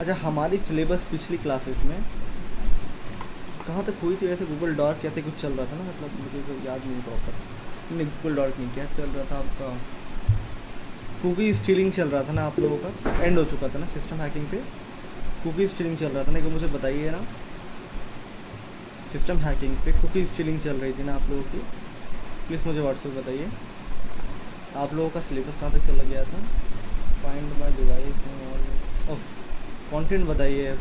अच्छा, हमारी सिलेबस पिछली क्लासेस में कहाँ तक हुई थी? ऐसे गूगल डॉक कैसे कुछ चल रहा था ना, मतलब मुझे तो याद नहीं प्रॉपर। नहीं, गूगल डॉक नहीं, क्या चल रहा था आपका? कुकी स्टीलिंग चल रहा था ना आप लोगों का, एंड हो चुका था ना सिस्टम हैकिंग पे। कुकी स्टीलिंग चल रहा था ना, एक बार मुझे बताइए ना। सिस्टम हैकिंग पे कुकी स्टीलिंग चल रही थी ना आप लोगों की। प्लीज़ मुझे व्हाट्सएप बताइए आप लोगों का सिलेबस कहाँ तक चला गया था। फाइंड माई डिवाइस और कंटेंट बताइए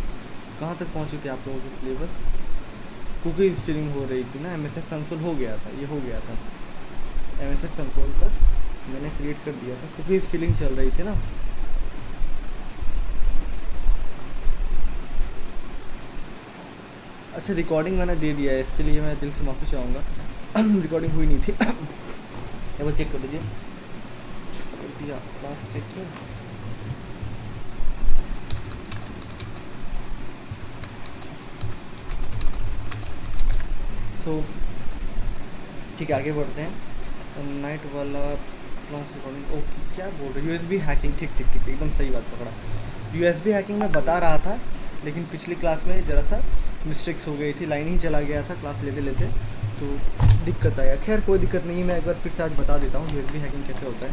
कहाँ तक पहुँची थी आप लोगों की सिलेबस। कुकी स्टीलिंग हो रही थी ना, एमएसएफ कंसोल हो गया था, ये हो गया था। एमएसएफ कंसोल तक मैंने क्रिएट कर दिया था, कुकी स्टीलिंग चल रही थी ना। अच्छा, रिकॉर्डिंग मैंने दे दिया है, इसके लिए मैं दिल से माफ़ी चाहूँगा। रिकॉर्डिंग हुई नहीं थी। एक बार चेक कर लीजिए। कर दिया, लास्ट चेक किया। सो ठीक है, आगे बढ़ते हैं। नाइट वाला क्लास रिकॉर्डिंग, ओके। क्या बोल रहे, यूएसबी हैकिंग? ठीक ठीक ठीक, एकदम सही बात पकड़ा। यूएसबी हैकिंग मैं बता रहा था, लेकिन पिछली क्लास में ज़रा सा मिस्टेक्स हो गई थी, लाइन ही चला गया था क्लास लेते लेते, तो दिक्कत आया। खैर कोई दिक्कत नहीं है, मैं एक बार फिर से आज बता देता हूँ यूएसबी हैकिंग कैसे होता है।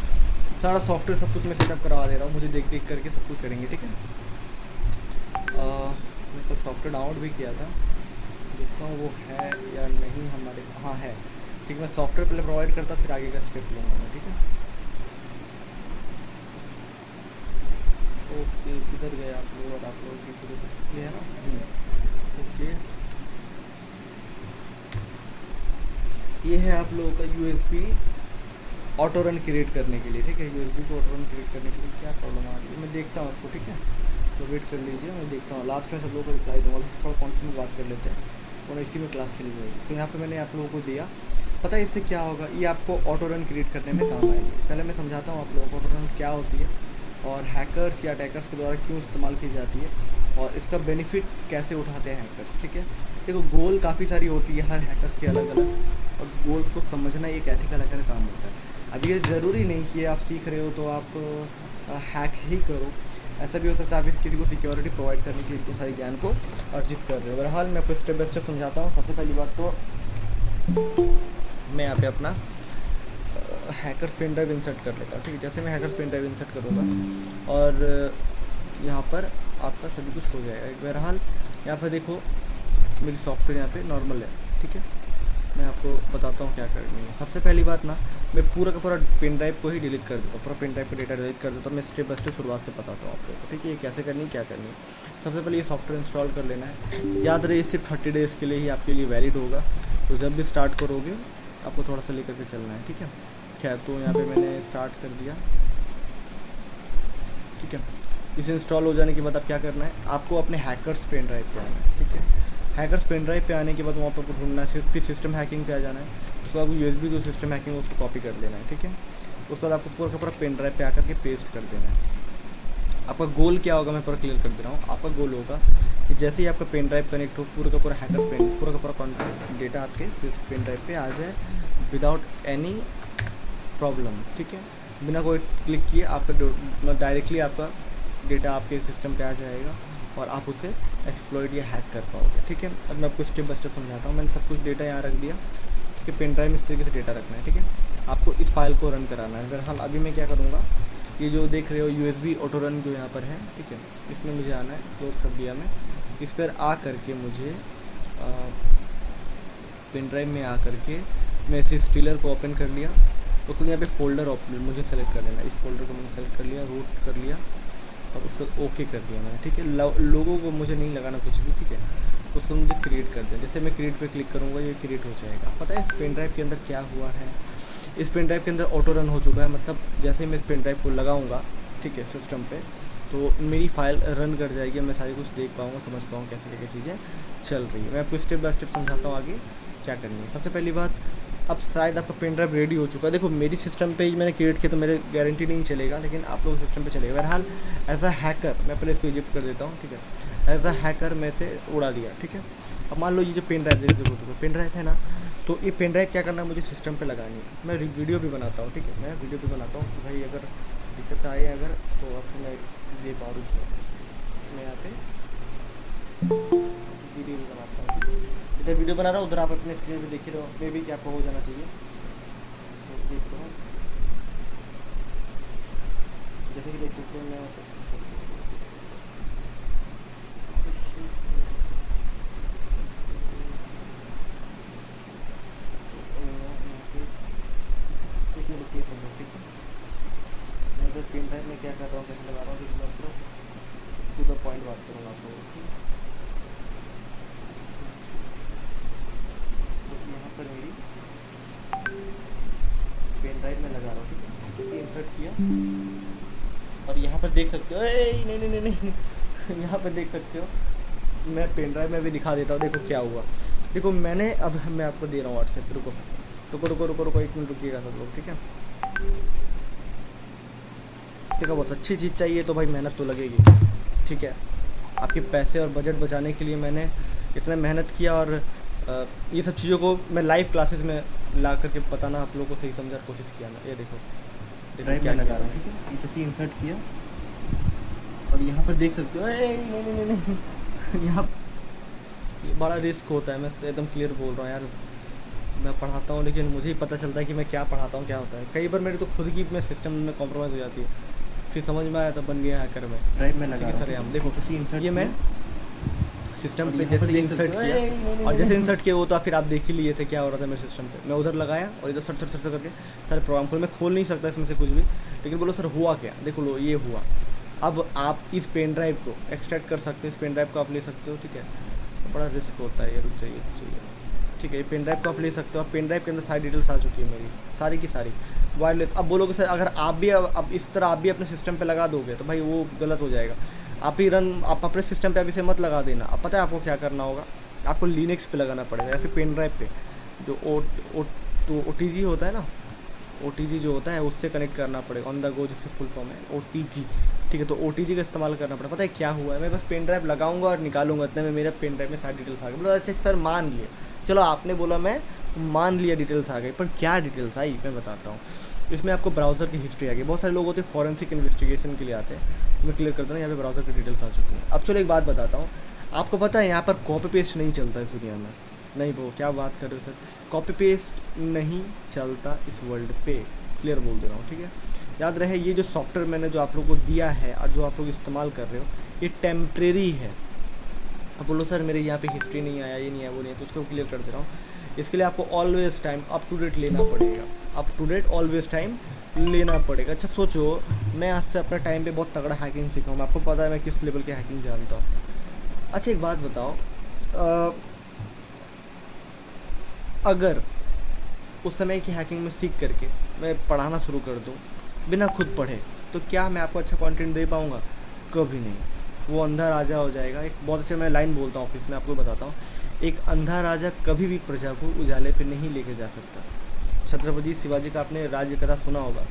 सारा सॉफ्टवेयर सब कुछ मैं सेटअप करवा दे रहा हूँ, मुझे देख देख करके सब कुछ करेंगे, ठीक है। मैं तो सॉफ्टवेयर डाउनलोड भी किया था, देखता हूँ वो है या नहीं हमारे। हाँ है, ठीक है। मैं सॉफ्टवेयर पहले प्रोवाइड करता, फिर आगे का स्टेप लूँगा मैं, ठीक है। ओके, किधर गए आप लोग? और आप लोगों की फिर ये है ना। ओके, ये है आप लोगों का यूएसबी ऑटो रन क्रिएट करने के लिए, ठीक है। यूएसबी को ऑटो रन क्रिएट करने के लिए क्या प्रॉब्लम आ रही है मैं देखता हूँ उसको, ठीक है। तो वेट कर लीजिए, मैं देखता हूँ, लास्ट में सब लोगों को रिप्लाई दूँगा। थोड़ा कॉन्टिन्यू बात कर लेते हैं और इसी में क्लास चली जाएगी। तो यहाँ पे मैंने आप लोगों को दिया, पता है इससे क्या होगा? ये आपको ऑटो रन क्रिएट करने में काम आएगी। पहले मैं समझाता हूँ आप लोगों को ऑटो रन क्या होती है और हैकर्स या अटैकर्स के द्वारा क्यों इस्तेमाल की जाती है और इसका बेनिफिट कैसे उठाते हैं हैकर्स, ठीक है। देखो, गोल काफ़ी सारी होती है हर हैकर्स की अलग अलग, और गोल्स को समझना एक एथिकल हैकर काम होता है। अब ये ज़रूरी नहीं कि आप सीख रहे हो तो आप हैक ही करो। ऐसा भी हो सकता है आप किसी को सिक्योरिटी प्रोवाइड करने के इतने सारे ज्ञान को अर्जित कर रहे हो। बहरहाल मैं आपको स्टेप बाय स्टेप समझाता हूँ। सबसे पहली बात तो मैं यहाँ पे अपना हैकर्स पेन ड्राइव इंसर्ट कर लेता हूँ, ठीक है। जैसे मैं हैकर्स पेन ड्राइव इंसर्ट करूँगा और यहाँ पर आपका सभी कुछ हो जाएगा। बहरहाल यहाँ पर देखो, मेरी सॉफ्टवेयर यहाँ पे नॉर्मल है, ठीक है। मैं आपको बताता हूँ क्या करनी है। सबसे पहली बात ना, मैं पूरा का पूरा पेन ड्राइव को ही डिलीट कर देता हूँ, पूरा पेन ड्राइव का डेटा डिलीट कर देता हूँ। मैं स्टेप बाय स्टेप शुरुआत से बताता हूँ आप लोगों को, ठीक है। ये कैसे करनी है, क्या करनी है। सबसे पहले ये सॉफ्टवेयर इंस्टॉल कर लेना है। याद रहे सिर्फ 30 डेज़ के लिए ही आपके लिए वैलिड होगा, तो जब भी स्टार्ट करोगे आपको थोड़ा सा लेकर के चलना है, ठीक है। खैर, तो यहाँ पर मैंने स्टार्ट कर दिया, ठीक है। इसे इंस्टॉल हो जाने के बाद अब क्या करना है, आपको अपने हैकर्स पेन ड्राइव पे आना है, ठीक है। हैकर्स पेन ड्राइव पे आने के बाद वहाँ पर ढूंढना है, फिर सिस्टम हैकिंग पे आ जाना है। उसके बाद यूएसबी जो सिस्टम हैकिंग उसको कॉपी कर लेना है, ठीक है। उसके बाद आपको पूरा का पूरा पेन ड्राइव पे आकर के पेस्ट कर देना है। आपका गोल क्या होगा मैं पूरा क्लियर कर दे रहा हूँ। आपका गोल होगा कि जैसे ही आपका पेन ड्राइव कनेक्ट हो, पूरा का पूरा हैकर्स पेन, पूरा का पूरा कॉन्टेंट डेटा आपके पेन ड्राइव पे आ जाए विदाउट एनी प्रॉब्लम, ठीक है। बिना कोई क्लिक किए आपका डायरेक्टली आपका डेटा आपके सिस्टम पे आ जाएगा और आप उसे एक्सप्लॉइट या हैक कर पाओगे, ठीक है। अब मैं आपको स्टेप बाय स्टेप समझाता हूँ। मैंने सब कुछ डेटा यहाँ रख दिया कि पेन ड्राइव में इस तरीके से डेटा रखना है, ठीक है। आपको इस फाइल को रन कराना है। बहरहाल अभी मैं क्या करूँगा, ये जो देख रहे हो यूएसबी ऑटो रन जो यहाँ पर है, ठीक है, इसमें मुझे आना है। क्लोज कर दिया मैं। इस पर आ करके मुझे पेन ड्राइव में आ करके मैं इसे स्टीलर को ओपन कर लिया। उसको यहाँ पे फोल्डर ओपन मुझे सेलेक्ट कर लेना। इस फोल्डर को मैंने सेलेक्ट कर लिया, रूट कर लिया और उसको ओके कर दिया मैंने, ठीक है। लोगों को मुझे नहीं लगाना कुछ भी, ठीक है। उसको मुझे क्रिएट कर दिया। जैसे मैं क्रिएट पे क्लिक करूँगा ये क्रिएट हो जाएगा। पता है इस पेन ड्राइव के अंदर क्या हुआ है? इस पेन ड्राइव के अंदर ऑटो रन हो चुका है, मतलब जैसे ही मैं इस पेन ड्राइव को लगाऊंगा, ठीक है, सिस्टम पे, तो मेरी फाइल रन कर जाएगी। मैं सारी कुछ देख पाऊँगा, समझ पाऊँगा कैसे क्या चीज़ें चल रही है। मैं आपको स्टेप बाय स्टेप समझाता हूँ आगे क्या करनी है। सबसे पहली बात, अब शायद आपका पेन ड्राइव रेडी हो चुका है। देखो, मेरी सिस्टम पे ही मैंने क्रिएट किया तो मेरे गारंटी नहीं चलेगा, लेकिन आप लोग सिस्टम पे चलेगा। बहरहाल एज अ हैकर मैं पहले इसको इजिप्ट कर देता हूँ, ठीक है। एज अ हैकर मैं इसे उड़ा दिया, ठीक है। अब मान लो ये जो पेन ड्राइव देखो पेन ड्राइव है ना, तो ये पेन ड्राइव क्या करना है, मुझे सिस्टम पे लगानी है। मैं वीडियो भी बनाता हूँ, ठीक है। मैं वीडियो भी बनाता हूँ कि भाई अगर दिक्कत आए अगर तो आपको मैं दे पाऊँ। मैं यहाँ पे वीडियो भी बनाता हूँ। इधर वीडियो बना रहा हूँ, उधर आप अपने स्क्रीन पे देख ही रहो, मे भी कि आपको हो जाना चाहिए। तो देख लो, जैसे कि देख सकते हैं मैं लोकेशन है, ठीक है। मैं इधर पेन ड्राइव में क्या कर रहा हूँ, कैसे लगा रहा हूँ, देखो मैं टू द पॉइंट बात करूँगा आप लोगों की। तो यहाँ पर मेरी पेन ड्राइव में लगा रहा हूँ, ठीक है। किसी इंसर्ट किया और यहाँ पर देख सकते हो, नहीं नहीं नहीं नहीं यहाँ पर देख सकते हो, मैं पेन ड्राइव में भी दिखा देता हूँ। देखो क्या हुआ, देखो मैंने, अब मैं आपको दे रहा हूँ व्हाट्सएप, रुको रुको रुको रुको रुको 1 मिनट रुकिएगा सब लोग, ठीक है। देखो बहुत अच्छी चीज़ चाहिए तो भाई मेहनत तो लगेगी, ठीक है। आपके पैसे और बजट बचाने के लिए मैंने इतना मेहनत किया, और ये सब चीज़ों को मैं लाइव क्लासेस में ला करके बताना आप लोगों को सही समझा कोशिश किया ना। ये देखो ड्राइव क्या लगा रहा हूँ, ठीक है। जैसे इंसर्ट किया और यहाँ पर देख सकते हो, नहीं नहीं नहीं नहीं यहाँ बड़ा रिस्क होता है, मैं एकदम क्लियर बोल रहा हूँ यार। मैं पढ़ाता हूँ लेकिन मुझे ही पता चलता है कि मैं क्या पढ़ाता हूँ, क्या होता है। कई बार मेरी तो खुद की मैं सिस्टम में कॉम्प्रोमाइज़ हो जाती है, फिर समझ में आया, तब बन गया हैकर में। ड्राइव में लगा सर हम देखो किसी इंसर्ट, ये मैं सिस्टम पे जैसे इंसर्ट किया और जैसे इंसर्ट किया वो तो फिर आप देख ही लिए थे क्या हो रहा था मेरे सिस्टम पे। मैं उधर लगाया और इधर सर्च सर्च सर्च करके सारे प्रोग्राम को मैं खोल नहीं सकता इसमें से कुछ भी, लेकिन बोलो सर हुआ क्या, देखो लो ये हुआ। अब आप इस पेन ड्राइव को एक्सट्रैक्ट कर सकते हो, इस पेन ड्राइव को आप ले सकते हो, ठीक है। तो बड़ा रिस्क होता है ये, रुक जाइए ठीक है। ये पेन ड्राइव को आप ले सकते हो, और पेन ड्राइव के अंदर सारी डिटेल्स आ चुकी है मेरी, सारी की सारी वायरलेस। अब बोलोगे सर अगर आप भी अब इस तरह आप भी अपने सिस्टम पे लगा दोगे तो भाई वो गलत हो जाएगा। आप ही रन, आप अपने सिस्टम पे अब इसे मत लगा देना। अब पता है आपको क्या करना होगा, आपको लिनक्स पे लगाना पड़ेगा या फिर पेन ड्राइव पे जो OTG होता है ना, OTG जो होता है उससे कनेक्ट करना पड़ेगा, ऑन द गो जिससे फुल फॉर्म है OTG, ठीक है। तो OTG का इस्तेमाल करना पड़ेगा। पता है क्या हुआ है, मैं बस पेन ड्राइव लगाऊंगा और निकालूंगा, इतने में मेरा पेन ड्राइव में सारी डिटेल्स आ गई। बोला अच्छा सर मान लिए, चलो आपने बोला मैं मान लिया डिटेल्स आ गई, पर क्या डिटेल्स आई मैं बताता हूँ। इसमें आपको ब्राउज़र की हिस्ट्री आ गई। बहुत सारे लोग होते हैं फॉरेंसिक इन्वेस्टिगेशन के लिए आते हैं, मैं क्लियर करता हूँ यहाँ पे ब्राउज़र की डिटेल्स आ चुकी हैं। अब चलो एक बात बताता हूँ, आपको पता है यहाँ पर कॉपी पेस्ट नहीं चलता इस दुनिया में। नहीं वो क्या बात कर रहे हो सर, कॉपी पेस्ट नहीं चलता इस वर्ल्ड पे, क्लियर बोल दे रहा हूँ, ठीक है। याद रहे ये जो सॉफ्टवेयर मैंने जो आप लोगों को दिया है और जो आप लोग इस्तेमाल कर रहे हो ये टेम्प्रेरी है। अब बोलो सर मेरे यहाँ पे हिस्ट्री नहीं आया, ये नहीं है, वो नहीं है, तो उसको क्लियर कर दे रहा हूँ। इसके लिए आपको always time up to date लेना पड़ेगा, up to date always time लेना पड़ेगा। अच्छा सोचो मैं आज से अपने टाइम पे बहुत तगड़ा हैकिंग सीखा हूँ, आपको पता है मैं किस लेवल की हैकिंग जानता हूँ। अच्छा एक बात बताओ, अगर उस समय की हैकिंग में सीख करके मैं पढ़ाना शुरू कर दूँ बिना खुद पढ़े, तो क्या मैं आपको अच्छा कंटेंट दे पाऊँगा? कभी नहीं। वो अंधा राजा हो जाएगा। एक बहुत अच्छे मैं लाइन बोलता हूँ ऑफिस में, आपको बताता हूँ, एक अंधा राजा कभी भी प्रजा को उजाले पे नहीं लेके जा सकता। छत्रपति शिवाजी का आपने राज्य कथा सुना होगा,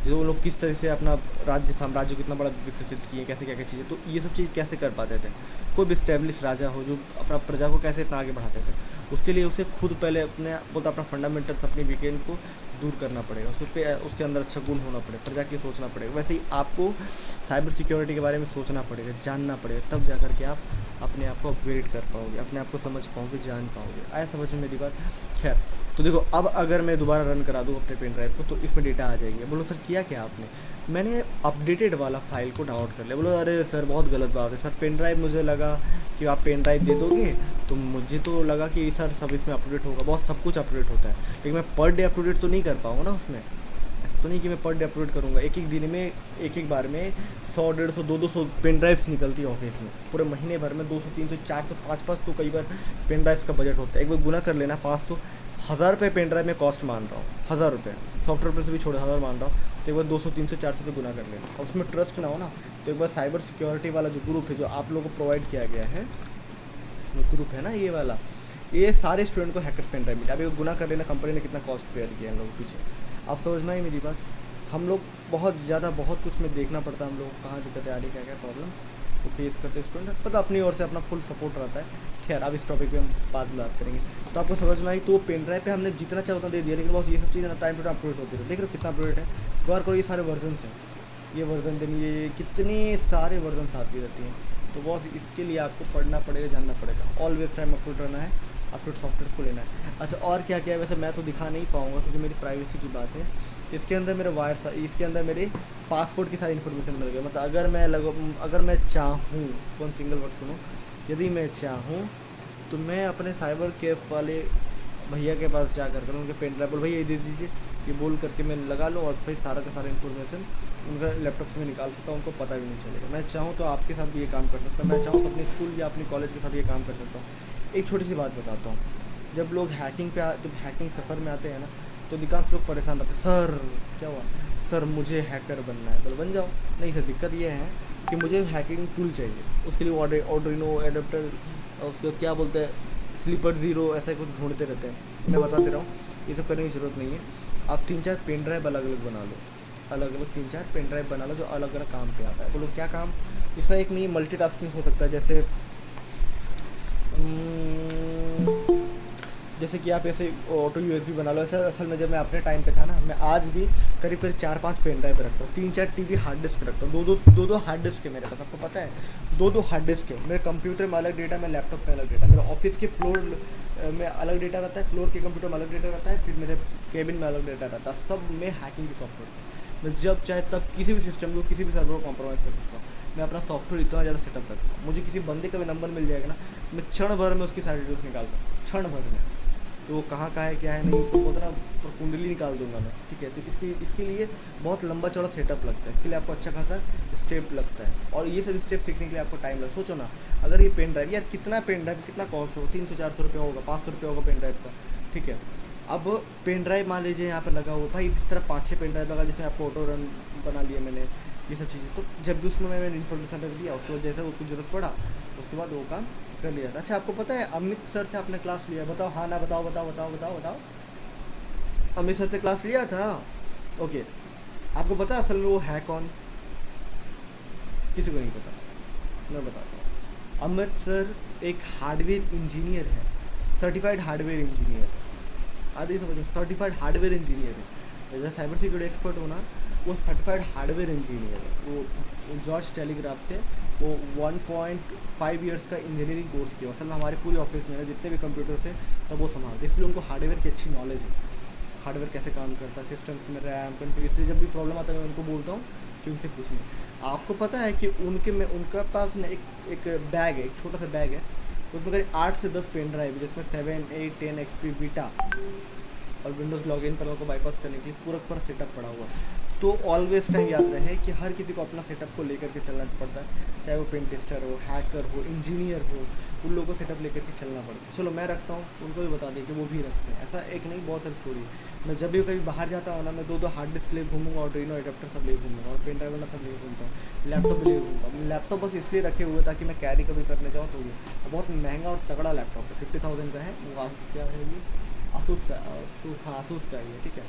जो वो लोग किस तरह से अपना राज्य साम्राज्य को इतना बड़ा विकसित किए, कैसे क्या क्या चीज़ें, तो ये सब चीज़ कैसे कर पाते थे। कोई भी स्टेब्लिश राजा हो जो अपना प्रजा को कैसे इतना आगे बढ़ाते थे, उसके लिए उसे खुद पहले अपने बोलता अपना फंडामेंटल्स अपनी वीकेंड को दूर करना पड़ेगा, उसके अंदर अच्छा गुण होना पड़ेगा, प्रजा की सोचना पड़ेगा। वैसे ही आपको साइबर सिक्योरिटी के बारे में सोचना पड़ेगा, जानना पड़ेगा, तब जा कर के आप अपने आप को अपग्रेड कर पाओगे, अपने आप को समझ पाओगे, जान पाओगे। आया समझ में मेरी बात? खैर तो देखो अब अगर मैं दोबारा रन करा दूँ अपने पेन ड्राइव को तो इसमें डेटा आ जाएगी। बोलो सर किया क्या आपने? मैंने अपडेटेड वाला फाइल को डाउनलोड कर लिया। बोलो अरे सर बहुत गलत बात है सर, पेन ड्राइव मुझे लगा कि आप पेन ड्राइव दे दोगे तो मुझे तो लगा कि सर सब इसमें अपडेट होगा, बहुत सब कुछ अपडेट होता है, लेकिन मैं पर डे अपडेट तो नहीं कर पाऊँगा ना उसमें। ऐसा तो नहीं कि मैं पर डे अपलोड करूँगा, एक एक दिन में एक बार में 100, 150, 200 पेन ड्राइव्स निकलती है ऑफिस में, पूरे महीने भर में 200, 300, 400, 500 कई बार पेन ड्राइव्स का बजट होता है। एक बार गुना कर लेना, 500, 1000 रुपये पेन ड्राइव में कॉस्ट मान रहा हूँ, 1000 रुपये सॉफ्टवेयर पर से भी छोड़े 1000 मान रहा हूँ, तो एक बार 200, 300, 400 से गुना कर लेना। और उसमें ट्रस्ट ना हो ना, तो एक बार साइबर सिक्योरिटी वाला जो ग्रुप है जो आप लोगों को प्रोवाइड किया गया है, जो ग्रुप है ना ये वाला, ये सारे स्टूडेंट को हैकर्स पेन ड्राइव मिला। अभी गुना कर लेना कंपनी ने कितना कॉस्ट पेयर किया हम लोग पीछे, आप समझ में आई मेरी बात? हम लोग बहुत ज़्यादा बहुत कुछ में देखना पड़ता है, हम लोग कहाँ दिक्कतें आ रही, क्या क्या प्रॉब्लम्स वो फेस करते स्टूडेंट, पता अपनी ओर से अपना फुल सपोर्ट रहता है। खैर अब इस टॉपिक पे हम बाद में बात करेंगे। तो आपको समझ में आई, तो पेन ड्राइव पे हमने जितना चाहे उतना दे दिया, लेकिन बस ये सब चीज़ें टाइम टू टाइम अपडेट होती रहे। देख लो कितना अपडेट है, गौर करो ये सारे वर्जन हैं, ये वर्जन देनी, ये कितने सारे वर्जन आती रहती हैं। तो बॉस इसके लिए आपको पढ़ना पड़ेगा, जानना पड़ेगा, ऑलवेज टाइम अपलोड रहना है, अपलोड सॉफ्टवेयर को लेना है। अच्छा और क्या क्या है, वैसे मैं तो दिखा नहीं पाऊँगा क्योंकि मेरी प्राइवेसी की बात है। इसके अंदर मेरे वायर, इसके अंदर मेरे पासपोर्ट की सारी इन्फॉर्मेशन मिल गई। मतलब अगर मैं चाहूँ, वन सिंगल वर्ड सुनो, यदि मैं चाहूँ तो मैं अपने साइबर कैफ वाले भैया के पास जा कर उनके पेन ड्राइव बोल भैया ये दे दीजिए, ये बोल करके मैं लगा लूँ और फिर सारा का सारा इन्फॉर्मेशन उनका लैपटॉप से मैं निकाल सकता हूँ, उनको पता भी नहीं चलेगा। मैं चाहूँ तो आपके साथ भी ये काम कर सकता हूँ, मैं चाहूँ तो अपने स्कूल या अपने कॉलेज के साथ ये काम कर सकता हूँ। एक छोटी सी बात बताता हूँ, जब लोग जब हैकिंग सफ़र में आते हैं ना, तो अधिकांश लोग परेशान रहते हैं, सर क्या हुआ, सर मुझे हैकर बनना है। बोलो बन जाओ। नहीं सर, दिक्कत ये है कि मुझे हैकिंग टूल चाहिए, उसके लिए ऑर्डिनो एडाप्टर, उसको क्या बोलते हैं, स्लीपर ज़ीरो, ऐसा कुछ ढूंढते रहते हैं। मैं बता दे रहा हूँ, ये सब करने की ज़रूरत नहीं है। आप 3-4 पेन ड्राइव अलग अलग बना लो, अलग अलग 3-4 पेन ड्राइव बना लो जो अलग अलग काम पे आता है। बोलो क्या काम, इसमें एक नहीं मल्टीटास्किंग हो सकता है, जैसे कि आप ऐसे ऑटो यूएसबी बना लो। ऐसा असल में जब मैं अपने टाइम पे था ना, मैं आज भी करीब 4-5 पेन ड्राइव रखता हूँ, 3-4 टीवी हार्ड डिस्क रखता हूँ, दो हार्ड डिस्क है मेरे पास, आपको पता है, दो हार्ड डिस्क है। मेरे कंप्यूटर में अलग डेटा, मेरे लैपटॉप में अलग डेटा, मेरे ऑफिस के फ्लोर में अलग डेटा रहता है, फ्लोर के कंप्यूटर में अलग डेटा रहता है, फिर मेरे केबिन में अलग डेटा रहता है, सब में हैकिंग की सॉफ्टवेयर है। मैं जब चाहे तब किसी भी सिस्टम को, किसी भी सर्वर को कॉम्प्रोमाइज़ कर सकता हूँ। मैं अपना सॉफ्टवेयर इतना ज़्यादा सेटअप करता हूँ, मुझे किसी बंदे का भी नंबर मिल जाएगा ना, मैं क्षण भर में उसकी सारी डिटेल्स निकाल सकता हूँ, क्षण भर में। तो वो कहाँ का है क्या है नहीं, उसको बोलते ना और कुंडली निकाल दूंगा मैं, ठीक है। तो इसके लिए बहुत लंबा चौड़ा सेटअप लगता है, इसके लिए आपको अच्छा खासा स्टेप लगता है, और ये सब स्टेप सीखने के लिए आपको टाइम लगता है। सोचो ना, अगर ये पेन ड्राइव, यार कितना पेन ड्राइव कितना कॉस्ट हो, 300-400 रुपये होगा, 500 रुपये होगा पेन ड्राइव का, ठीक है। अब पेन ड्राइव मान लीजिए यहाँ पर लगा हुआ, भाई इस तरह 5-6 पेन ड्राइव लगा जिसमें आपको ऑटो रन बना लिया मैंने, ये सब चीज़ें। तो जब भी उसमें मैंने इन्फॉर्मेशन रख दिया, उसके बाद जैसे उसको जरूरत पड़ा उसके बाद वो काम कर लिया था। अच्छा आपको पता है अमित सर से आपने क्लास लिया, बताओ हाँ ना, बताओ बताओ बताओ बताओ बताओ। अमित सर से क्लास लिया था, ओके। आपको पता है असल में वो है कौन, किसी को नहीं पता, मैं बताता हूँ। अमित सर एक हार्डवेयर इंजीनियर है, सर्टिफाइड हार्डवेयर इंजीनियर, आदि समझो, सर्टिफाइड हार्डवेयर इंजीनियर है। जैसे साइबर सिक्योरिटी एक्सपर्ट होना, वो सर्टिफाइड हार्डवेयर इंजीनियर है। वो जॉर्ज टेलीग्राफ से वो 1.5 ईयर्स का इंजीनियरिंग कोर्स किया। असल में हमारे पूरे ऑफिस में जितने भी कंप्यूटर्स हैं सब वो संभालते, इसलिए उनको हार्डवेयर की अच्छी नॉलेज है, हार्डवेयर कैसे काम करता है, सिस्टम्स में रैम कंप्यूटर। इसलिए जब भी प्रॉब्लम आता है मैं उनको बोलता हूँ कि उनसे पूछने। आपको पता है कि उनका पास ना एक बैग है, एक छोटा सा बैग है, उसमें करीब 8 से 10 पेन ड्राइव है, जिसमें 7, 8, 10 XP बीटा और विंडोज़ लॉगिन पर को बाईपास करने के लिए पूरा सेटअप पड़ा हुआ है। तो ऑलवेज टाइम याद रहे कि हर किसी को अपना सेटअप को लेकर के चलना पड़ता है, चाहे वो पेन टेस्टर हो, हैकर हो, इंजीनियर हो, उन लोगों को सेटअप लेकर के चलना पड़ता है। चलो मैं रखता हूँ, उनको भी बता दें कि वो भी रखते हैं, ऐसा एक नहीं बहुत सारी स्टोरी है। मैं जब भी कभी बाहर जाता हूँ ना, मैं 2 हार्ड डिस्क ले घूमूंगा, और ऑर्डिनो एडाप्टर सब ले घूमूंगा, और पेन ड्राइव वाला सब ले घूमता हूँ, लैपटॉप भी ले घूमता हूँ। लैपटॉप बस इसलिए रखे हुए ताकि मैं कैरी कभी करने जाऊँ तो ये बहुत महंगा और तगड़ा लैपटॉप है, 50,000 का है वो। क्या है ये, आसूस का, आसूस का ही है, ठीक है।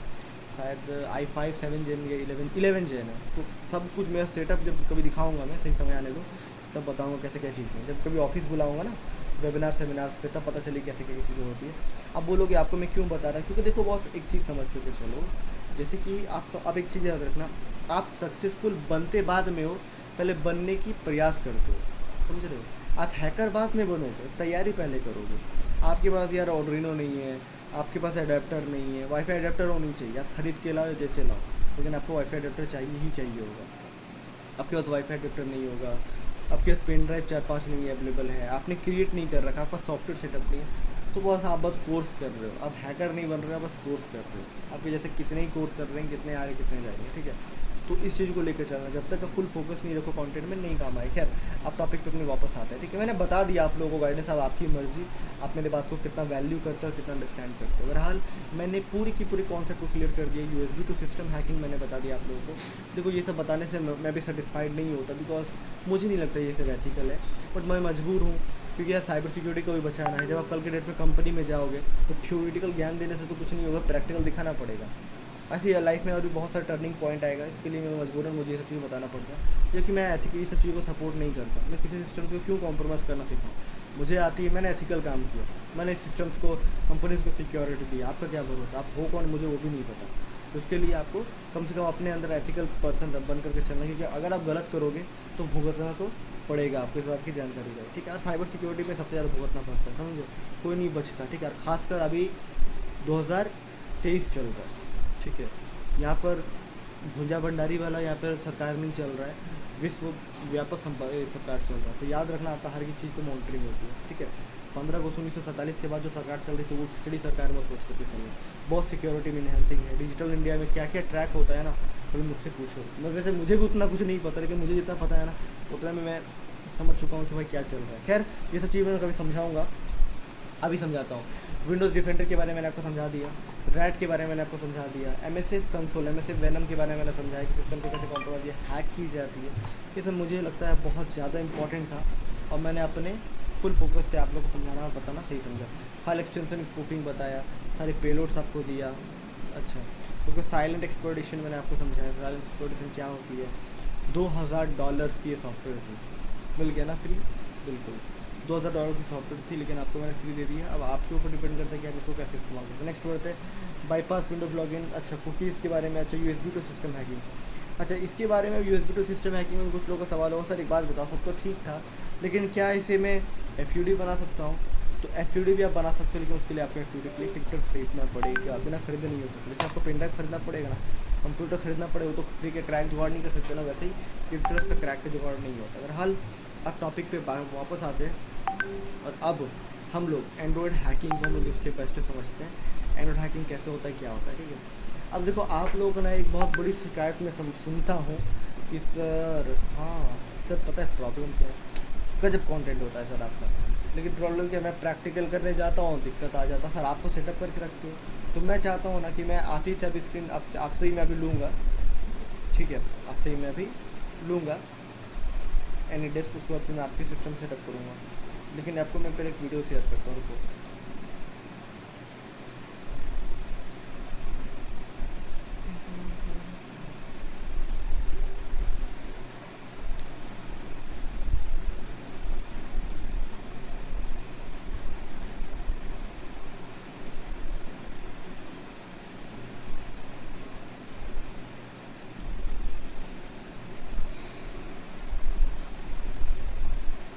शायद i5 7 जेन या 11 जेन है। तो सब कुछ मेरा सेटअप जब कभी दिखाऊंगा, मैं सही समय आने दो तब बताऊंगा कैसे क्या चीज़ें। जब कभी ऑफिस बुलाऊंगा ना वेबिनार सेमिनार्स पे, तब पता चली कैसे क्या चीज़ें होती है। अब बोलोगे आपको मैं क्यों बता रहा, क्योंकि देखो बॉस एक चीज़ समझ करके चलो, जैसे कि आप एक चीज़ याद रखना, आप सक्सेसफुल बनते बाद में हो, पहले बनने की प्रयास करते हो, समझ रहे हो। आप हैकर बाद में बनोगे, तैयारी पहले करोगे। आपके पास यार ऑर्डिनो नहीं है, आपके पास एडेप्टर नहीं है, वाईफाई एडेप्टर होनी चाहिए, आप खरीद के लाओ जैसे लाओ, लेकिन आपको वाईफाई एडेप्टर चाहिए ही चाहिए होगा। आपके पास वाईफाई एडेप्टर नहीं होगा, आपके पास पेन ड्राइव 4-5 नहीं अवेलेबल है, आपने क्रिएट नहीं कर रखा, आपका सॉफ्टवेयर सेटअप नहीं है, तो बस आप कोर्स कर रहे हो, आप हैकर नहीं बन रहे हो, बस कोर्स कर रहे हो। आपके जैसे कितने ही कोर्स कर रहे हैं, कितने आ रहे कितने जाएंगे, ठीक है। तो इस चीज़ को लेकर चलना, जब तक फुल फोकस नहीं रखो कंटेंट में नहीं काम आए। खैर अब टॉपिक पे अपने वापस आते हैं, ठीक है। मैंने बता दिया आप लोगों को गाइडेंस, अब आपकी मर्जी, आप मेरे बात को कितना वैल्यू करते हो और कितना अंडरस्टैंड करते हो। बहरहाल मैंने पूरी की पूरी कॉन्सेप्ट को क्लियर कर दिया। USB टू सिस्टम हैकिंग मैंने बता दिया आप लोगों को। देखो ये सब बताने से मैं भी सेटिस्फाइड नहीं होता, बिकॉज मुझे नहीं लगता ये सब एथिकल है, बट मैं मजबूर हूँ, क्योंकि यार साइबर सिक्योरिटी को भी बचाना है। जब आप कल के डेट में कंपनी में जाओगे तो थ्योरेटिकल ज्ञान देने से तो कुछ नहीं होगा, प्रैक्टिकल दिखाना पड़ेगा। ऐसे ही लाइफ में और भी बहुत सारा टर्निंग पॉइंट आएगा, इसके लिए मैं मजबूरन मुझे ये सब चीज़ें बताना पड़ता है, क्योंकि मैं एथिकल ये सब चीज़ों को सपोर्ट नहीं करता। मैं किसी सिस्टम्स को क्यों कॉम्प्रोमाइज़ करना सीखा, मुझे आती है, मैंने एथिकल काम किया, मैंने सिस्टम्स को, कंपनीज को सिक्योरिटी दी। आपका क्या भरोसा, आप हो कौन मुझे वो भी नहीं पता। तो उसके लिए आपको कम से कम अपने अंदर एथिकल पर्सन बन करके चलना, क्योंकि अगर आप गलत करोगे तो भुगतना तो पड़ेगा आपको, इस बात की जानकारी रहे, ठीक है। और साइबर सिक्योरिटी पे सबसे ज़्यादा भुगतना पड़ता है, समझो, कोई नहीं बचता, ठीक है। और ख़ासकर अभी 2023 चल रहा है, ठीक है। यहाँ पर भुंजा भंडारी वाला यहाँ पर सरकार नहीं चल रहा है, विश्व व्यापक सरकार चल रहा है। तो याद रखना आपका, हर एक चीज़ पर मॉनिटरिंग होती है, ठीक है। 15 अगस्त 1947 के बाद जो सरकार चल रही थी वो खिचड़ी सरकार में सोच करके चल रही है। बहुत सिक्योरिटी में इनहेंसिंग है, डिजिटल इंडिया में क्या क्या ट्रैक होता है ना, कभी मुझसे पूछो। मैं वैसे मुझे भी उतना कुछ नहीं पता, लेकिन मुझे जितना पता है ना उतना में मैं समझ चुका हूँ कि भाई क्या चल रहा है। खैर ये सब चीज़ मैं कभी समझाऊँगा, अभी समझाता हूँ। विंडोज़ डिफेंडर के बारे में मैंने आपको समझा दिया, रैट के बारे में मैंने आपको समझा दिया, एमएसएफ कंसोल, एमएसएफ वेनम के बारे में मैंने समझाया कि सिस्टम पे कैसे कॉम्प्रोमाइज हैक की जाती है। ये सब मुझे लगता है बहुत ज़्यादा इंपॉर्टेंट था, और मैंने अपने फुल फोकस से आप लोग को समझाना और बताना सही समझा। फाइल एक्सटेंशन स्पूफिंग बताया, सारे पेलोड्स आपको दिया, अच्छा। क्योंकि साइलेंट एक्सप्लोरेशन मैंने आपको समझाया, साइलेंट एक्सप्लोरेशन क्या होती है। $2000 की ये सॉफ्टवेयर थी, मिल गया ना फ्री, बिल्कुल $2000 की सॉफ्टवेयर थी, लेकिन आपको मैंने फ्री दे दी है। अब आपके ऊपर डिपेंड करता है कि आप इसको कैसे इस्तेमाल करते हैं। नेक्स्ट बढ़ते हैं बाईपास विंडोज लॉगिन, अच्छा कुकीज़ के बारे में, अच्छा USB टू सिस्टम हैकिंग। अच्छा इसके बारे में USB टू सिस्टम हैकिंग में कुछ लोगों का सवाल होगा, सर एक बात बताओ, सब तो ठीक था, लेकिन क्या इसे मैं FUD बना सकता हूँ? तो FUD भी आप बना सकते हो, लेकिन उसके लिए आपको FUD के लिए पिक्चर खरीदना पड़ेगा, बिना खरीदे नहीं हो सकता। जैसे आपको पेन ड्राइव खरीदना पड़ेगा ना, कंप्यूटर खरीदना पड़ेगा, वो तो फ्री के क्रैक जुगाड़ नहीं कर सकते ना, वैसे ही इंटरेस्ट का क्रैक का जुगाड़ नहीं होता। अगर हाल अब टॉपिक पे वापस आते हैं, और अब हम लोग एंड्रॉयड हैकिंग को हम लोग इसके बेस्ट समझते हैं, एंड्रॉयड हैकिंग कैसे होता है, क्या होता है, ठीक है। अब देखो आप लोगों को ना एक बहुत बड़ी शिकायत में सुनता हूँ कि सर, हाँ सर पता है प्रॉब्लम क्या है, गजब कंटेंट होता है सर आपका, लेकिन प्रॉब्लम क्या, मैं प्रैक्टिकल करने जाता हूँ दिक्कत आ जाता है। सर आप तो सेटअप करके रखते हो, तो मैं चाहता हूँ ना कि मैं आप ही से अभी स्क्रीन आपसे ही मैं अभी लूँगा, ठीक है, आपसे ही मैं अभी लूँगा एनी डेस्क, उसके बाद फिर मैं आपके सिस्टम सेटअप करूँगा। लेकिन आपको मैं पहले एक वीडियो शेयर करता हूँ, रुको।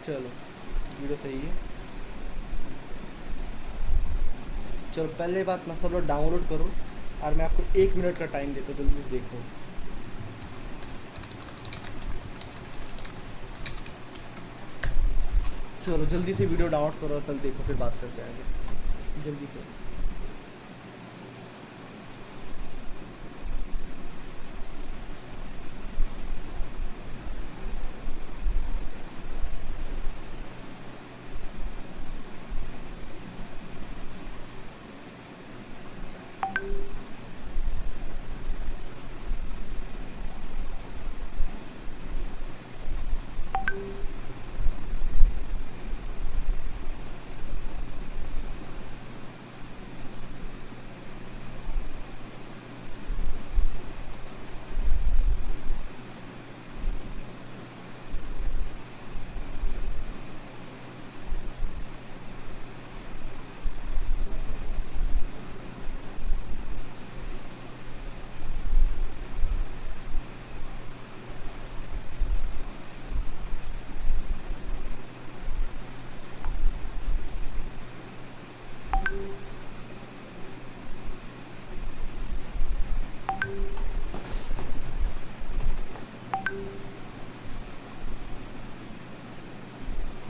चलो वीडियो सही है। चलो पहले बात ना, सब लोग डाउनलोड करो, और मैं आपको 1 मिनट का टाइम देता हूँ, जल्दी से देखो। चलो जल्दी से वीडियो डाउनलोड करो और कल देखो, फिर बात करते हैं आगे, जल्दी से।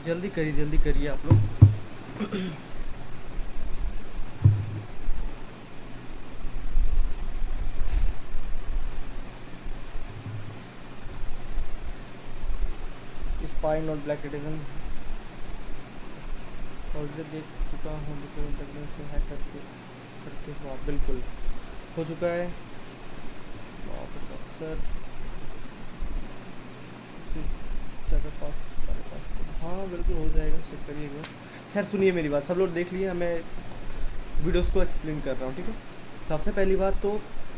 जल्दी करिए आप लोग। Spy not black citizen already देख चुका हूँ, इंटरनेट से हैक करते हो आप, बिल्कुल हो चुका है सर, जगह पास सारे पास, हाँ बिल्कुल हो जाएगा, चेक करिए एक बार। खैर सुनिए मेरी बात, सब लोग देख लिए, मैं वीडियोस को एक्सप्लेन कर रहा हूँ, ठीक है। सबसे पहली बात तो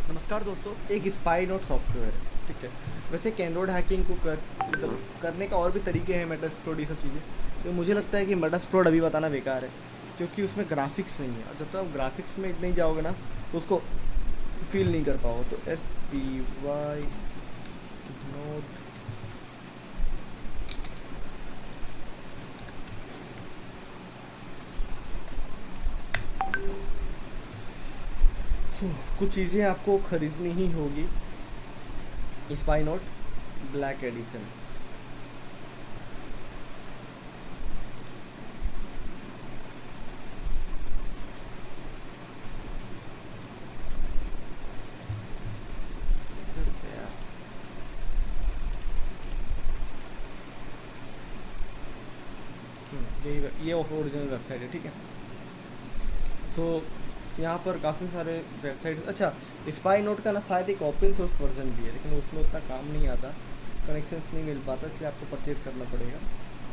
नमस्कार दोस्तों, एक स्पाई नोट सॉफ्टवेयर है, ठीक है। वैसे एंड्रॉयड हैकिंग को मतलब करने का और भी तरीके हैं, मेटास्प्लोइट ये सब चीज़ें, तो मुझे लगता है कि मेटास्प्लोइट अभी बताना बेकार है, क्योंकि उसमें ग्राफिक्स नहीं है, और जब तक आप ग्राफिक्स में नहीं जाओगे ना तो उसको फील नहीं कर पाओ। तो SPY नोट So, कुछ चीज़ें आपको ख़रीदनी ही होगी। स्पाई नोट ब्लैक एडिशन, ये ओरिजिनल वेबसाइट है, ठीक है। सो यहाँ पर काफ़ी सारे वेबसाइट, अच्छा स्पाई नोट का ना शायद एक ओपन सोर्स वर्जन भी है, लेकिन उसमें उतना काम नहीं आता, कनेक्शंस नहीं मिल पाता, इसलिए आपको परचेज़ करना पड़ेगा।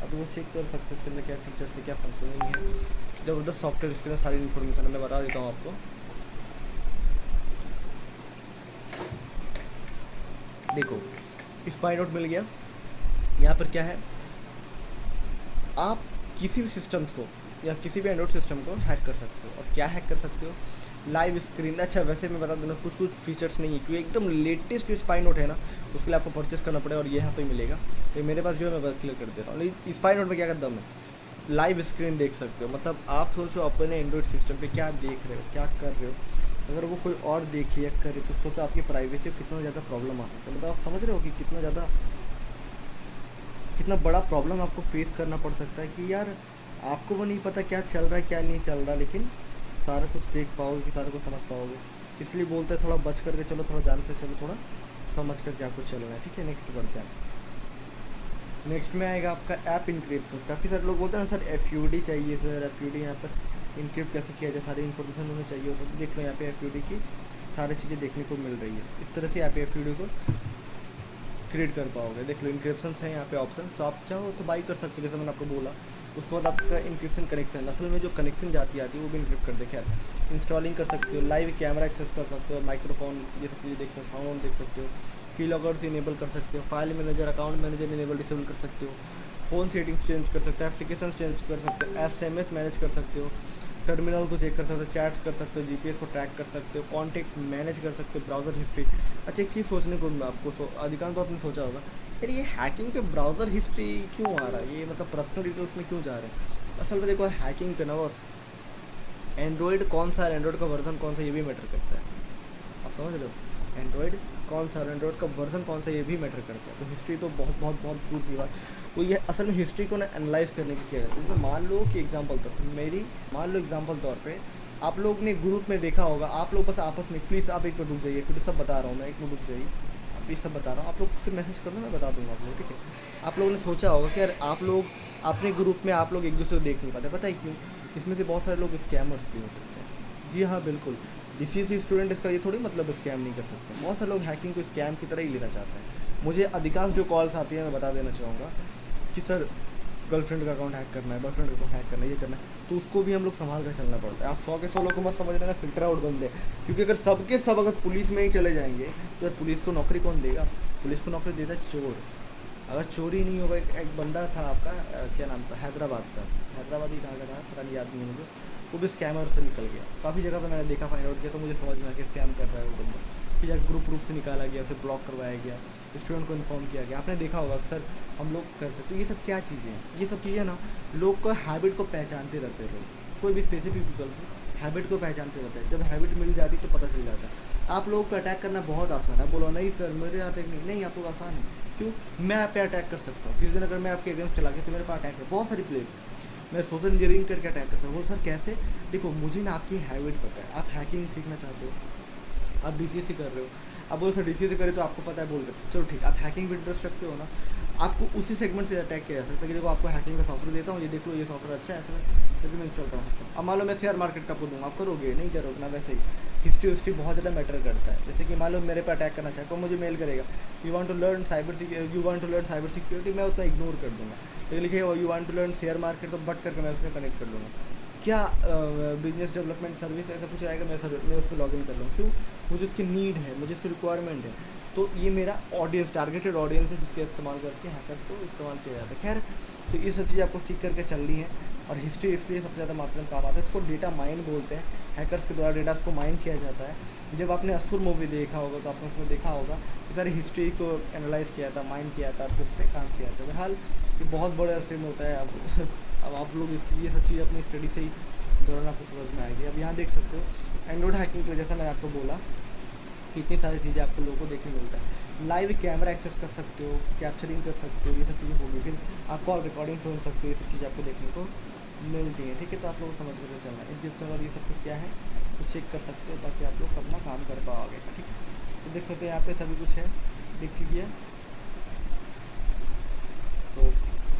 अब वो चेक कर सकते हैं इसके अंदर क्या फीचर्स है, क्या फंक्शनिंग है। ज़बरदस्त सॉफ्टवेयर, इसके अंदर सारी इन्फॉर्मेशन मैं बता देता हूँ आपको। देखो स्पाई नोट मिल गया। यहाँ पर क्या है, आप किसी भी सिस्टम्स को या किसी भी एंड्रॉइड सिस्टम को हैक कर सकते हो। और क्या हैक कर सकते हो, लाइव स्क्रीन। अच्छा वैसे मैं बता दूँ कुछ फीचर्स नहीं है, क्योंकि एकदम लेटेस्ट जो स्पाई नोट है ना, उसके लिए आपको परचेस करना पड़ेगा, और ये यहाँ पे मिलेगा। तो मेरे पास जो है मैं क्लियर कर दे रहा हूँ। स्पाई नोट में क्या दम है, लाइव स्क्रीन देख सकते हो। मतलब आप सोचो अपने एंड्रॉइड सिस्टम पे क्या देख रहे हो, क्या कर रहे हो, अगर वो कोई और देखे या करे तो सोचो आपकी प्राइवेसी को कितना ज़्यादा प्रॉब्लम आ सकता है। मतलब आप समझ रहे हो कि कितना बड़ा प्रॉब्लम आपको फेस करना पड़ सकता है कि यार आपको वो नहीं पता क्या चल रहा है क्या नहीं चल रहा, लेकिन सारा कुछ देख पाओगे, कि सारा कुछ समझ पाओगे। इसलिए बोलते हैं थोड़ा बच करके चलो, थोड़ा जान कर चलो, थोड़ा समझ करके आपको चलना है, ठीक है। नेक्स्ट बढ़ते हैं। नेक्स्ट में आएगा आपका ऐप इनक्रिप्शन। काफ़ी सारे लोग बोलते हैं सर FUD चाहिए, सर FUD यहाँ पर इनक्रिप्ट कैसे किया जाए, सारी इन्फॉर्मेशन उन्हें चाहिए होता है। तो देख लो यहाँ पे FUD की सारी चीज़ें देखने को मिल रही है। इस तरह से आप FUD को क्रिएट कर पाओगे। देख लो इनक्रिप्शन है यहाँ पे ऑप्शन, तो आप चाहो तो बाई कर सकते हो, जैसे मैंने आपको बोला। उसके बाद आपका इंक्रिप्शन कनेक्शन, असल में जो कनेक्शन आती है वो भी इंक्रिप्ट कर दे। खैर इंस्टॉलिंग कर सकते हो, लाइव कैमरा एक्सेस कर सकते हो, माइक्रोफोन, ये सब चीज़ें देख सकते हो, साउंड देख सकते हो, की लॉगर्स इनेबल कर सकते हो, file manager, account manager enable disable कर सकते हो, फ़ोन सेटिंग्स चेंज कर सकते हो, एप्लीकेशन चेंज कर सकते हो, SMS मैनेज कर सकते हो, टर्मिनल को चेक कर सकते हो, चैट्स कर सकते हो, GPS को ट्रैक कर सकते हो, कॉन्टेक्ट मैनेज कर सकते हो, ब्राउज़र हिस्ट्री। अच्छा एक चीज़ सोचने को आपको अधिकांश तो आपने सोचा होगा यार ये हैकिंग पे ब्राउज़र हिस्ट्री क्यों आ रहा है, ये मतलब पर्सनल डिटेल्स में क्यों जा रहे हैं। असल में देखो हैकिंग पे ना बस एंड्रॉयड कौन सा है, एंड्रॉयड का वर्जन कौन सा, ये भी मैटर करता है। आप समझ रहे हो, एंड्रॉयड कौन सा, एंड्रॉयड का वर्जन कौन सा, ये भी मैटर करता है। तो हिस्ट्री तो बहुत बहुत बहुत दूर की बात, तो ये असल में हिस्ट्री को ना एनालाइज करने की किया जाता है। जैसे मान लो कि एग्जांपल तौर पे आप लोग ने ग्रुप में देखा होगा, आप लोग बस आपस में, प्लीज़ आप एक मिनट रुक जाइए, फिर सब बता रहा हूँ मैं, एक मिनट रुक जाइए, अभी सब बता रहा हूँ, आप लोग से मैसेज कर दो, मैं बता दूँगा आप लोग, ठीक है। आप लोगों ने सोचा होगा कि यार आप लोग अपने ग्रुप में आप लोग एक दूसरे को देख नहीं पाते, पता है क्यों, इसमें से बहुत सारे लोग स्कैमर्स भी हो सकते हैं। जी हाँ बिल्कुल, DCSE स्टूडेंट इसका ये थोड़ी मतलब स्कैम नहीं कर सकते। बहुत सारे लोग हैकिंग को स्कैम की तरह ही लेना चाहते हैं। मुझे अधिकांश जो कॉल्स आती है मैं बता देना चाहूँगा कि सर गर्लफ्रेंड का अकाउंट हैक करना है, बॉयफ्रेंड का अकाउंट हैक करना है, ये करना है, तो उसको भी हम लोग संभाल कर चलना पड़ता है। आप 100 के 100 लोग को मत समझ लेना फिल्टर आउट बंदे, क्योंकि अगर सबके सब अगर पुलिस में ही चले जाएंगे तो पुलिस को नौकरी कौन देगा, पुलिस को नौकरी देता है चोर। अगर चोरी नहीं होगा, एक बंदा था आपका क्या नाम था, हैदराबाद ही कहाँ का था पता नहीं, याद नहीं मुझे, वो भी स्कैमर से निकल गया। काफ़ी जगह पर मैंने देखा, फाइंड आउट किया, तो मुझे समझ में आया कि स्कैम कर रहा है वो बंदा। फिर जाकर ग्रुप से निकाला गया, उसे ब्लॉक करवाया गया, स्टूडेंट को इन्फॉर्म किया गया। आपने देखा होगा अक्सर हम लोग करते, तो ये सब क्या चीज़ें हैं, ये सब चीज़ें ना लोग को हैबिट को पहचानते रहते हैं। लोग कोई भी स्पेसिफिक पीपल हैबिट को पहचानते रहते हैं, जब हैबिट मिल जाती तो पता चल जाता है। आप लोगों को अटैक करना बहुत आसान है, बोलो नहीं सर मेरे अटैक नहीं, आप लोग आसान है, क्यों, मैं आप पे अटैक कर सकता हूँ। किसी दिन अगर मैं आपके अगेंस्ट चला गया तो मेरे पास अटैक है, बहुत सारी प्लेस मैं सोशल इंजीनियरिंग करके अटैक कर सकता हूँ। सर कैसे, देखो मुझे ना आपकी हैबिट पता है, आप हैकिंग सीखना चाहते हो, आप DCSE कर रहे हो, अब बोलो सर DCSE करे तो आपको पता है, बोल कर चलो ठीक, आप हैकिंग में इंटरेस्ट रखते हो ना, आपको उसी सेगमेंट से अटैक किया जा सकता है कि देखो आपको हैकिंग का सॉफ्टवेयर देता हूँ, ये देख लो ये सॉफ्टवेयर अच्छा है, ऐसे मैं इंस्टॉल करा सकता हूँ। अब मान लो मैं शेयर मार्केट का आपको दूँगा, आप करोगे नहीं, करोगे ना। वैसे ही हिस्ट्री बहुत ज़्यादा मैटर करता है। जैसे कि मान लो मेरे पे अटैक करना चाहे तो मुझे मेल करेगा, you want to learn cyber security, मैं उतना इग्नोर कर दूँगा। लेकिन लिखे you want to learn share market, तो बट करके मैं उसमें कनेक्ट कर लूँगा। क्या बिजनेस डेवलपमेंट सर्विस ऐसा कुछ आएगा, मैं उस पर लॉग इन कर लूँगा, क्यों, मुझे उसकी नीड है, मुझे उसकी रिक्वायरमेंट है। तो ये मेरा ऑडियंस, टारगेटेड ऑडियंस है, जिसके इस्तेमाल करके हैकर्स को इस्तेमाल किया जाता है। खैर तो ये सब चीज़ें आपको सीख करके चलनी है। और हिस्ट्री इसलिए सबसे ज़्यादा मात्रा में काम आता है, इसको डेटा माइन बोलते हैं। हैकर्स के द्वारा डेटा को माइन किया जाता है। जब आपने असुर मूवी देखा होगा तो आपने उसमें देखा होगा कि सारी हिस्ट्री को एनालाइज किया था, माइन किया था, तो उस पर काम किया था। बहरहाल ये बहुत बड़े अरसे में होता है। अब आप लोग ये सब चीज़ अपनी स्टडी से ही दौरान आपको समझ में आएगी। अब यहाँ देख सकते हो एंड्रॉइड हैकिंग के, जैसा मैंने आपको बोला कि इतनी सारी चीज़ें आपको लोगों को देखने मिलता है। लाइव कैमरा एक्सेस कर सकते हो, कैप्चरिंग कर सकते हो, ये सब चीज़ें होगी। फिर आप कॉल रिकॉर्डिंग सुन सकते हो, ये सब चीज़ें आपको देखने को मिलती हैं, ठीक है। तो आप लोगों को समझ कर चलना है इंक्रिप्शन और ये सब कुछ क्या है तो चेक कर सकते हो, ताकि आप लोग अपना काम कर पाओगे, ठीक है। तो देख सकते हो यहाँ पे सभी कुछ है, देख लीजिए। तो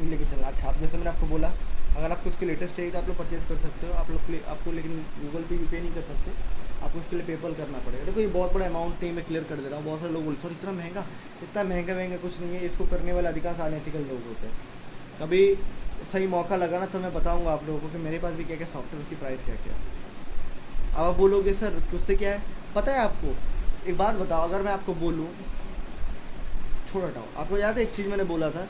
लेके चलना। अच्छा, आप जैसे मैंने आपको बोला, अगर आपको उसके लेटेस्ट चाहिए तो आप लोग परचेज़ कर सकते हो। आप लोग आपको लेकिन गूगल पे नहीं कर सकते, आपको उसके लिए पेपल करना पड़ेगा। देखो ये बहुत बड़ा अमाउंट नहीं, मैं क्लियर कर दे रहा हूँ। बहुत सारे लोग बोल सर इतना महंगा कुछ नहीं है। इसको करने वाले अधिकांश अनएथिकल लोग होते हैं। कभी सही मौका लगा ना तो मैं बताऊँगा आप लोगों को कि मेरे पास भी क्या क्या सॉफ्टवेयर, उसकी प्राइस क्या क्या। अब आप बोलोगे सर उससे क्या है, पता है आपको एक बात बताओ, अगर मैं आपको बोलूँ, छोड़ हटाओ, आपको याद है एक चीज़ मैंने बोला था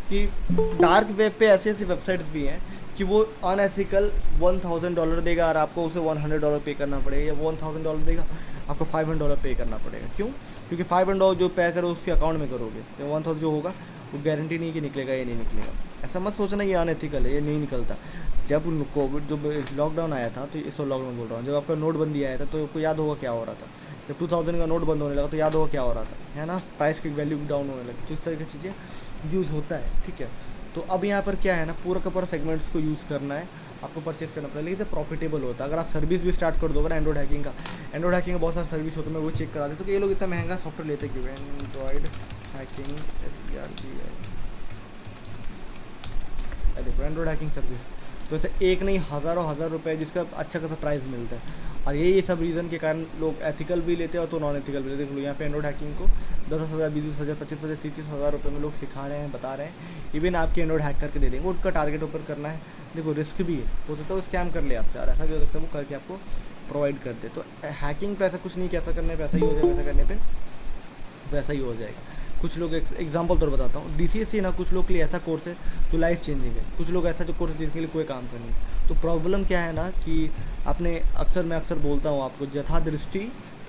कि डार्क वेब पे ऐसी ऐसी वेबसाइट्स भी हैं कि वो अनएथिकल $1000 देगा और आपको उसे $100 पे करना पड़ेगा, या $1000 देगा आपको $500 पे करना पड़ेगा। क्यों? क्योंकि $500 जो पे करो उसके अकाउंट में करोगे, तो 1000 जो होगा वो गारंटी नहीं कि निकलेगा या नहीं निकलेगा। ऐसा मत सोचना ये अनएथिकल है, ये नहीं निकलता। जब कोविड जो लॉकडाउन आया था, तो इस लॉकडाउन बोल रहा हूँ, जब आपका नोटबंदी आया था तो आपको याद होगा क्या हो रहा था। जब 2000 का नोट बंद होने लगा तो याद होगा क्या हो रहा था, है ना, प्राइस की वैल्यू डाउन होने लगी। तो इस तरह की चीज़ें यूज़ होता है, ठीक है। तो अब यहाँ पर क्या है ना, पूरा का पूरा सेगमेंट्स को यूज़ करना है, आपको परचेस करना पड़ेगा, लेकिन इसे प्रॉफिटेबल होता है। अगर आप सर्विस भी स्टार्ट कर दोगे ना एंड्रॉइड हैकिंग का बहुत सारा सर्विस होता है, मैं वो चेक करा देता हूँ कि ये लोग इतना महंगा सॉफ्टवेयर लेते क्यों हैं। एंड्रॉइड हैकिंग देखो, एंड्रॉइड हैकिंग सर्विस तो ऐसे एक नहीं हज़ार रुपए जिसका अच्छा खासा प्राइस मिलता है। और ये सब रीज़न के कारण लोग एथिकल भी लेते हैं और तो नॉन एथिकल भी लेते हैं। देख लो यहाँ पे एंड्रॉइड हैकिंग को 10,000, 20,000, 25,000, 30,000 रुपये में लोग सिखा रहे हैं, बता रहे हैं। इवन आपके एंड्रॉइड हैक करके दे देंगे, उनका टारगेट ऊपर करना है। देखो रिस्क भी है, हो सकता है वो स्कैम कर ले आपसे, और ऐसा भी हो सकता है वो करके आपको प्रोवाइड कर दे। तो हैकिंग पे ऐसा कुछ नहीं, कैसा करने पे ऐसा ही हो जाएगा, वैसा करने पे वैसा ही हो जाएगा। कुछ लोग एग्जाम्पल तौर बताता हूँ, DCSC ना कुछ लोग के लिए ऐसा कोर्स है जो लाइफ चेंजिंग है, कुछ लोग ऐसा जो कोर्स है जिसके लिए कोई काम करनी है। तो प्रॉब्लम क्या है ना कि मैं अक्सर बोलता हूँ आपको, यथा दृष्टि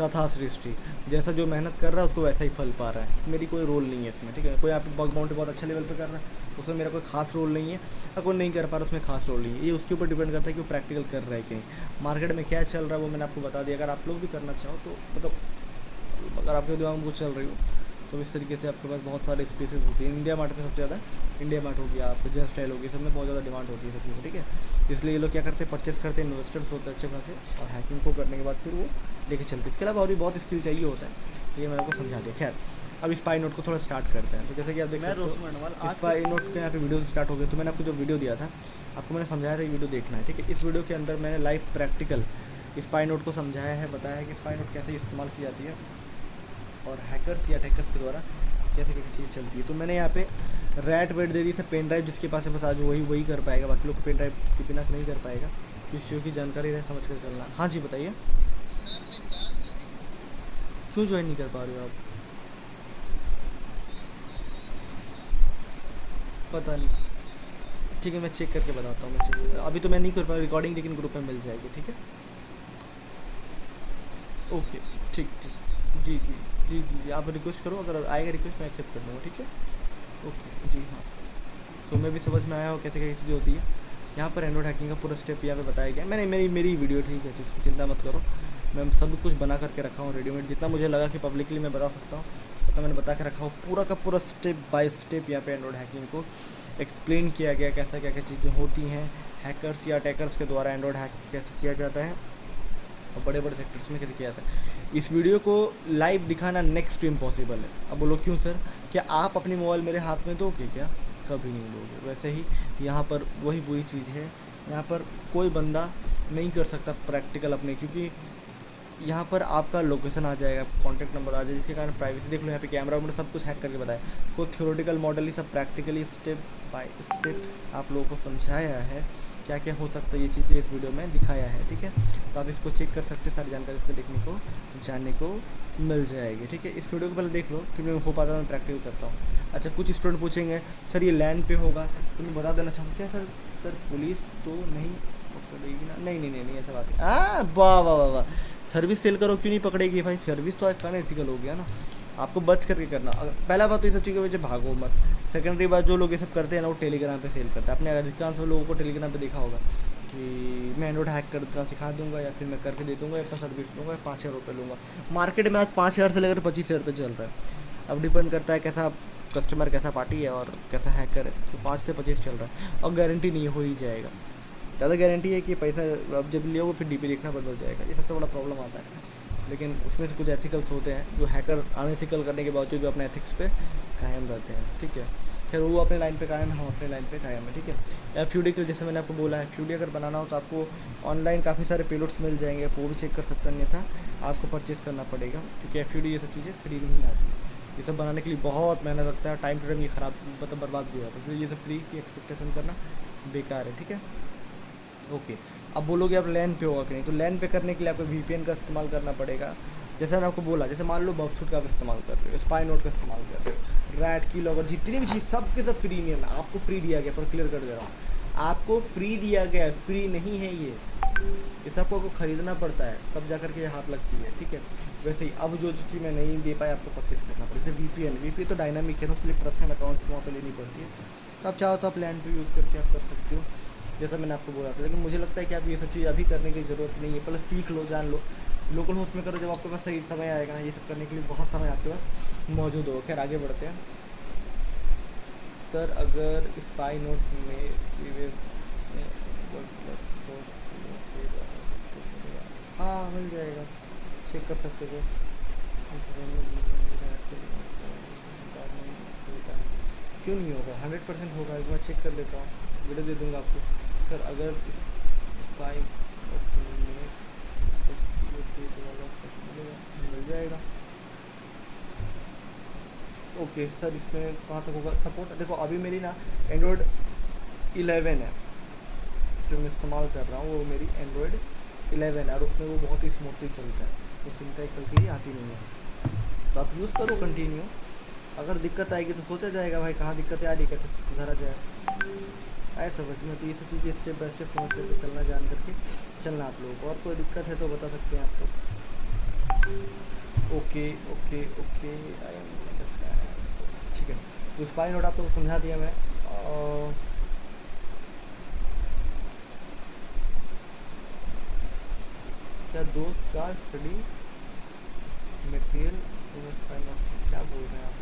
तथा सृष्टि, जैसा जो मेहनत कर रहा है उसको वैसा ही फल पा रहा है। मेरी कोई रोल नहीं है इसमें, ठीक है। कोई आप बग बाउंटी बहुत अच्छा लेवल पे कर रहा है, उसमें मेरा कोई खास रोल नहीं है, और कोई नहीं कर पा रहा उसमें खास रोल नहीं है। ये उसके ऊपर डिपेंड करता है कि वो प्रैक्टिकल कर रहा है कि नहीं। मार्केट में क्या चल रहा है वो मैंने आपको बता दिया। अगर आप लोग भी करना चाहो तो मतलब अगर आपके दिमाग में कुछ चल रही हो तो इस तरीके से आपके पास बहुत सारे स्पेसेस होती हैं। इंडिया मार्ट में सबसे ज़्यादा इंडिया मार्ट हो गया, आपको जेन स्टाइल हो गया, सब में बहुत ज़्यादा डिमांड होती है सब चीज़ें, ठीक है। इसलिए ये लोग क्या करते हैं, परचेस करते हैं, इन्वेस्टर्स होते हैं अच्छे खासे, और हैकिंग को करने के बाद फिर वो लेके चलते हैं। इसके अलावा और भी बहुत स्किल चाहिए होता है, ये मैंने आपको समझा दिया। खैर अब स्पाई नोट को थोड़ा स्टार्ट करते हैं। तो जैसे कि आप देख सकते हो स्पाई नोट के यहाँ पे वीडियो स्टार्ट हो गए। तो मैंने आपको जो वीडियो दिया था, आपको मैंने समझाया था ये वीडियो देखना है, ठीक है। इस वीडियो के अंदर मैंने लाइव प्रैक्टिकल स्पाई नोट को समझाया है, बताया है कि स्पाई नोट कैसे इस्तेमाल की जाती है और हैकर्स या अटैकर्स के द्वारा कैसे कैसी चीज़ चलती है। तो मैंने यहाँ पे रैट वेट दे दी से पेन ड्राइव, जिसके पास है बस आज वही कर पाएगा, बाकी लोग पेन ड्राइव के बिना नहीं कर पाएगा। इस चीज़ की जानकारी रहे, समझ कर चलना। हाँ जी बताइए, क्यों ज्वाइन नहीं कर पा रहे हो आप? पता नहीं, ठीक है मैं चेक करके बताता हूँ। अभी तो मैं नहीं कर पा रिकॉर्डिंग, लेकिन ग्रुप में मिल जाएगी, ठीक है। ओके ठीक, जी आप रिक्वेस्ट करो, अगर आएगा रिक्वेस्ट मैं एक्सेप्ट कर लूँगा, ठीक है। ओके जी हाँ। सो मैं भी समझ में आया हो कैसे कैसी चीज़ें होती है। यहाँ पर एंड्रॉइड हैकिंग का पूरा स्टेप यहाँ पे बताया गया। मैंने मेरी वीडियो ठीक है, तो चिंता मत करो, मैं सब कुछ बना करके रखा हूँ रेडीमेड। जितना मुझे लगा कि पब्लिकली मैं बता सकता हूँ उतना मैंने बता के रखा हूँ। पूरा का पूरा स्टेप बाय स्टेप यहाँ पे एंड्रॉइड हैकिंग को एक्सप्लेन किया गया, कैसा क्या क्या चीज़ें होती हैं, हैकर्स या अटैकर्स के द्वारा एंड्रॉइड हैक कैसे किया जाता है और बड़े बड़े सेक्टर्स में कैसे किया जाता है। इस वीडियो को लाइव दिखाना नेक्स्ट टू इम्पॉसिबल है। अब बोलो क्यों सर, क्या आप अपनी मोबाइल मेरे हाथ में दोगे क्या? कभी नहीं दोगे। वैसे ही यहाँ पर वही बुरी चीज़ है, यहाँ पर कोई बंदा नहीं कर सकता प्रैक्टिकल अपने, क्योंकि यहाँ पर आपका लोकेशन आ जाएगा, कॉन्टैक्ट नंबर आ जाएगा, जिसके कारण प्राइवेसी देख लो। यहाँ पे कैमरा वैमरा सब कुछ हैक करके बताया, कोई थ्योरेटिकल मॉडल ही सब प्रैक्टिकली स्टेप बाय स्टेप आप लोगों को समझाया है क्या क्या हो सकता है। ये चीज़ें इस वीडियो में दिखाया है, ठीक है। तो आप इसको चेक कर सकते हैं, सारी जानकारी इसको देखने को जानने को मिल जाएगी, ठीक है। इस वीडियो को पहले देख लो, फिर मैं हो पाता मैं प्रैक्टिकल करता हूँ। अच्छा कुछ स्टूडेंट पूछेंगे सर ये लैंड पे होगा, तो मैं बता देना चाहूँ क्या सर पुलिस तो नहीं पकड़ेगी ना? नहीं ऐसा बात है। वाह वाह वाह वाह, सर्विस सेल करो क्यों नहीं पकड़ेगी भाई? सर्विस तो एक एथिकल हो गया ना, आपको बच करके करना। पहला बात तो ये सब चीज़ों की वजह भागो मत। सेकेंडरी बात, जो लोग ये सब करते हैं ना वो टेलीग्राम पे सेल करते हैं। आपने अधिकांश लोगों को टेलीग्राम पे देखा होगा कि मैं एंड्रॉइड हैक करना सिखा दूंगा या फिर मैं करके दे दूंगा, इतना सर्विस लूँगा, 5,000 रुपये लूँगा। मार्केट में आज 5,000 से लेकर 25,000 रुपये चल रहा है। अब डिपेंड करता है कैसा कस्टमर, कैसा पार्टी है और कैसा हैकर है। तो 5 से 25 चल रहा है और गारंटी नहीं हो ही जाएगा। ज़्यादा गारंटी है कि पैसा अब जब लियोगे फिर डीपी देखना बंद हो जाएगा, ये सबसे बड़ा प्रॉब्लम आता है। लेकिन उसमें से कुछ एथिकल्स होते हैं जो हैकर अनएथिकल करने के बावजूद भी अपने एथिक्स पे कायम रहते हैं, ठीक है। खैर वो अपने लाइन पे कायम है, हम अपने लाइन पे कायम है, ठीक है। एफयूडी के जैसे मैंने आपको बोला है, एफयूडी अगर बनाना हो तो आपको ऑनलाइन काफ़ी सारे पेलोड्स मिल जाएंगे, वो भी चेक कर सकते हैं, अन्यथा आपको परचेज़ करना पड़ेगा, क्योंकि एफयूडी ये सब चीज़ें फ्री नहीं आती। ये सब बनाने के लिए बहुत मेहनत लगता है, टाइम टू टाइम ये ख़राब मतलब बर्बाद भी होता है, इसलिए ये सब फ्री की एक्सपेक्टेशन करना बेकार है, ठीक है। ओके, अब बोलोगे आप लैन पे होगा कि नहीं, तो लैन पे करने के लिए आपको वीपीएन का इस्तेमाल करना पड़ेगा। जैसे मैंने आपको बोला, जैसे मान लो बॉक्सूट का आप इस्तेमाल कर रहे हो, स्पाई नोट का इस्तेमाल कर रहे हो, रैट की लॉगर, जितनी भी चीज़ सब के सब प्रीमियम है, आपको फ्री दिया गया, पर क्लियर कर दे रहा हूँ, आपको फ्री दिया गया है, फ्री नहीं है ये सबको आपको ख़रीदना पड़ता है, तब जा करके हाथ लगती है, ठीक है। वैसे ही अब जो चीज़ मैं नहीं दे पाया आपको परचेस करना पड़ेगा। जैसे वीपीएन तो डायनामिक है ना, उसके लिए पर्सनल अकाउंट्स वहाँ पे लेनी पड़ती है, तो आप चाहो तो आप लैंड पे यूज़ करके आप कर सकते हो, जैसा मैंने आपको बोला था। लेकिन मुझे लगता है कि आप ये सब चीज़ अभी करने की ज़रूरत नहीं है, पहले सीख लो, जान लो, लोकल होस्ट में करो, जब आपके पास सही समय आएगा ना, ये सब करने के लिए बहुत समय आपके पास मौजूद होगा। खैर आगे बढ़ते हैं। सर अगर स्पाई नोट में हाँ मिल जाएगा, चेक कर सकते हो। क्यों नहीं होगा, 100% होगा, मैं चेक कर लेता हूँ, वीडियो दे दूँगा आपको। सर अगर स्पाई मिल जाएगा। ओके सर, इसमें कहाँ तक होगा सपोर्ट? देखो अभी मेरी ना एंड्रॉयड 11 है जो मैं इस्तेमाल कर रहा हूँ, वो मेरी एंड्रॉयड 11 है और उसमें वो बहुत ही स्मूथली चलता है, तो चिंता एक कल के लिए आती नहीं है। तो आप यूज़ करो कंटिन्यू, अगर दिक्कत आएगी तो सोचा जाएगा भाई कहाँ दिक्कतें आ रही, कैसे सुधारा जाए, आए समझ में। तो ये सब चीज़ें स्टेप बाय स्टेप समझ करके चलना, जान करके चलना आप लोगों को। और कोई दिक्कत है तो बता सकते हैं आप लोग। Okay okay okay, I am understand, ठीक है। तो स्पाई नोट आप लोग को समझा दिया मैं। क्या दोस्त का स्टडी मटेरियल क्या बोल रहे हैं आप?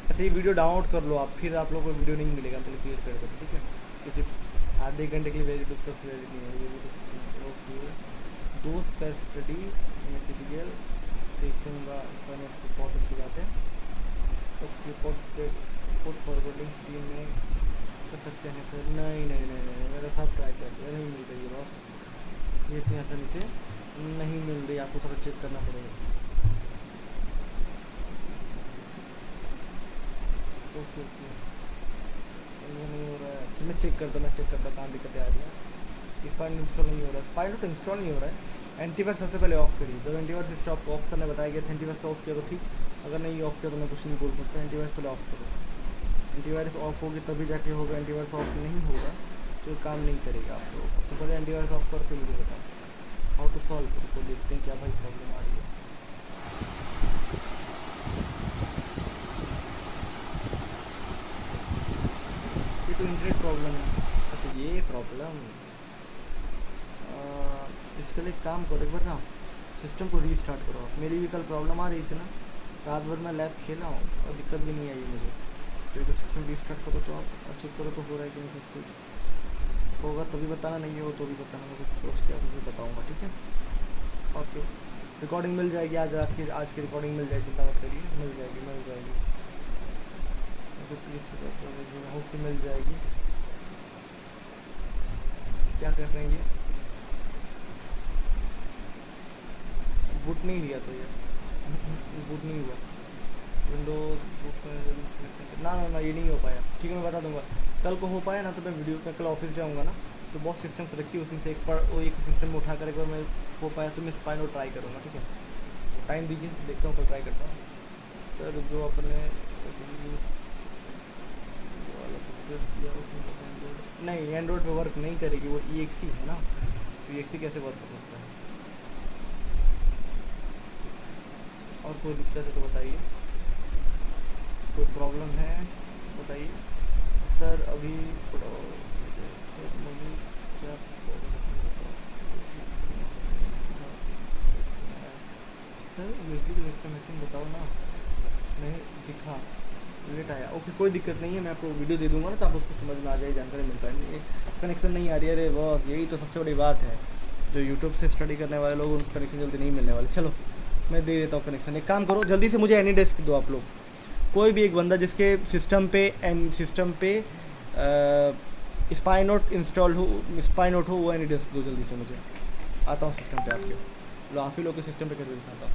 अच्छा ये वीडियो डाउनलोड कर लो आप, फिर आप लोगों को वीडियो नहीं मिलेगा, पहले क्लियर कर दो, ठीक है। किसी आधे घंटे के लिए वेरी डिस्कस नहीं है ये भी। ओके, दोस्त का स्टडी मटेरियल देखूँगा, बहुत अच्छी बात है। ओके, पोर्ट फॉरवर्डिंग टीम में कर सकते हैं सर? नहीं नहीं नहीं नहीं, मेरा सब ट्राई कर दिया, नहीं मिल रही है बॉस, ये इतनी आसानी से नहीं मिल रही, आपको थोड़ा चेक करना पड़ेगा। ओके ओके, नहीं हो रहा है, अच्छा मैं चेक करता कहाँ दिक्कतें आ रही हैं। स्पाइन इंस्टॉल नहीं हो रहा है, स्पाइन नोट इंस्टॉल नहीं हो रहा है। एंटीवायरस सबसे पहले ऑफ करिए, जब एंटीवायरस स्टॉप ऑफ करने बताया गया था, एंटीवायरस ऑफ किया तो ठीक, अगर नहीं ऑफ किया तो मैं कुछ नहीं बोल सकता। एंटीवायरस पहले ऑफ करो, एंटीवायरस ऑफ होगी तभी जाके होगा, एंटीवायरस ऑफ नहीं होगा तो काम नहीं करेगा आप लोगों को। तो पहले एंटीवायरस ऑफ करके मुझे बताओ हाउ टू सॉल्व, तो देखते हैं क्या भाई प्रॉब्लम आ रही है। ये तो इंटरनेट प्रॉब्लम है। अच्छा ये प्रॉब्लम, इसके लिए काम करो, एक बार ना सिस्टम को रीस्टार्ट करो। मेरी भी कल प्रॉब्लम आ रही थी ना, रात भर मैं लैब खेला हूँ और दिक्कत भी नहीं आई मुझे। तो सिस्टम रीस्टार्ट करो तो आप चेक करो तो हो रहा है कि नहीं, सब चीज़ होगा तभी बताना, नहीं हो तो भी बताना, मैं कुछ सोच के आपको बताऊँगा, ठीक है। ओके, रिकॉर्डिंग मिल जाएगी आज रात की, आज की रिकॉर्डिंग मिल जाएगी, चिंता मत करिए, मिल जाएगी तो प्लीज़ होप कि मिल जाएगी। क्या कर रहे हैं ये, बूट नहीं लिया तो ये बूट नहीं हुआ, विंडोज बूट ना ये नहीं हो पाया, ठीक है मैं बता दूंगा। कल को हो पाया ना तो मैं वीडियो पे, कल ऑफिस जाऊंगा ना तो बहुत सिस्टम्स रखी, उसमें से एक सिस्टम में उठा कर एक बार मैं हो पाया तो मैं स्पाइन और ट्राई करूँगा, ठीक है। टाइम दीजिए, देखता हूँ, कल ट्राई करता हूँ। सर जो अपने नहीं एंड्रॉयड पे वर्क नहीं करेगी, वो EXE है ना, तो EXE कैसे वर्क कर सकता है। और कोई दिक्कत है तो बताइए, कोई प्रॉब्लम है बताइए। सर अभी सर मुझे क्या सर यूएसबी तो इसका कनेक्शन बताओ ना। नहीं दिखा, लेट आया। ओके कोई दिक्कत नहीं है, मैं आपको वीडियो दे दूंगा ना तो आप उसको समझ में आ जाए, जानकारी मिल पाएगी। कनेक्शन नहीं आ रही है, अरे बॉस यही तो सबसे बड़ी बात है। जो यूट्यूब से स्टडी करने वाले लोग उनको कनेक्शन जल्दी नहीं मिलने वाले। चलो मैं दे देता हूँ कनेक्शन। एक काम करो जल्दी से मुझे एनी डेस्क दो आप लोग, कोई भी एक बंदा जिसके सिस्टम पे स्पाइनोट इंस्टॉल हो, स्पाइनोट हो, वो एनी डेस्क दो जल्दी से मुझे। आता हूँ सिस्टम पे आपके, लो आप ही लोग के सिस्टम पे करके दिखाता हूँ।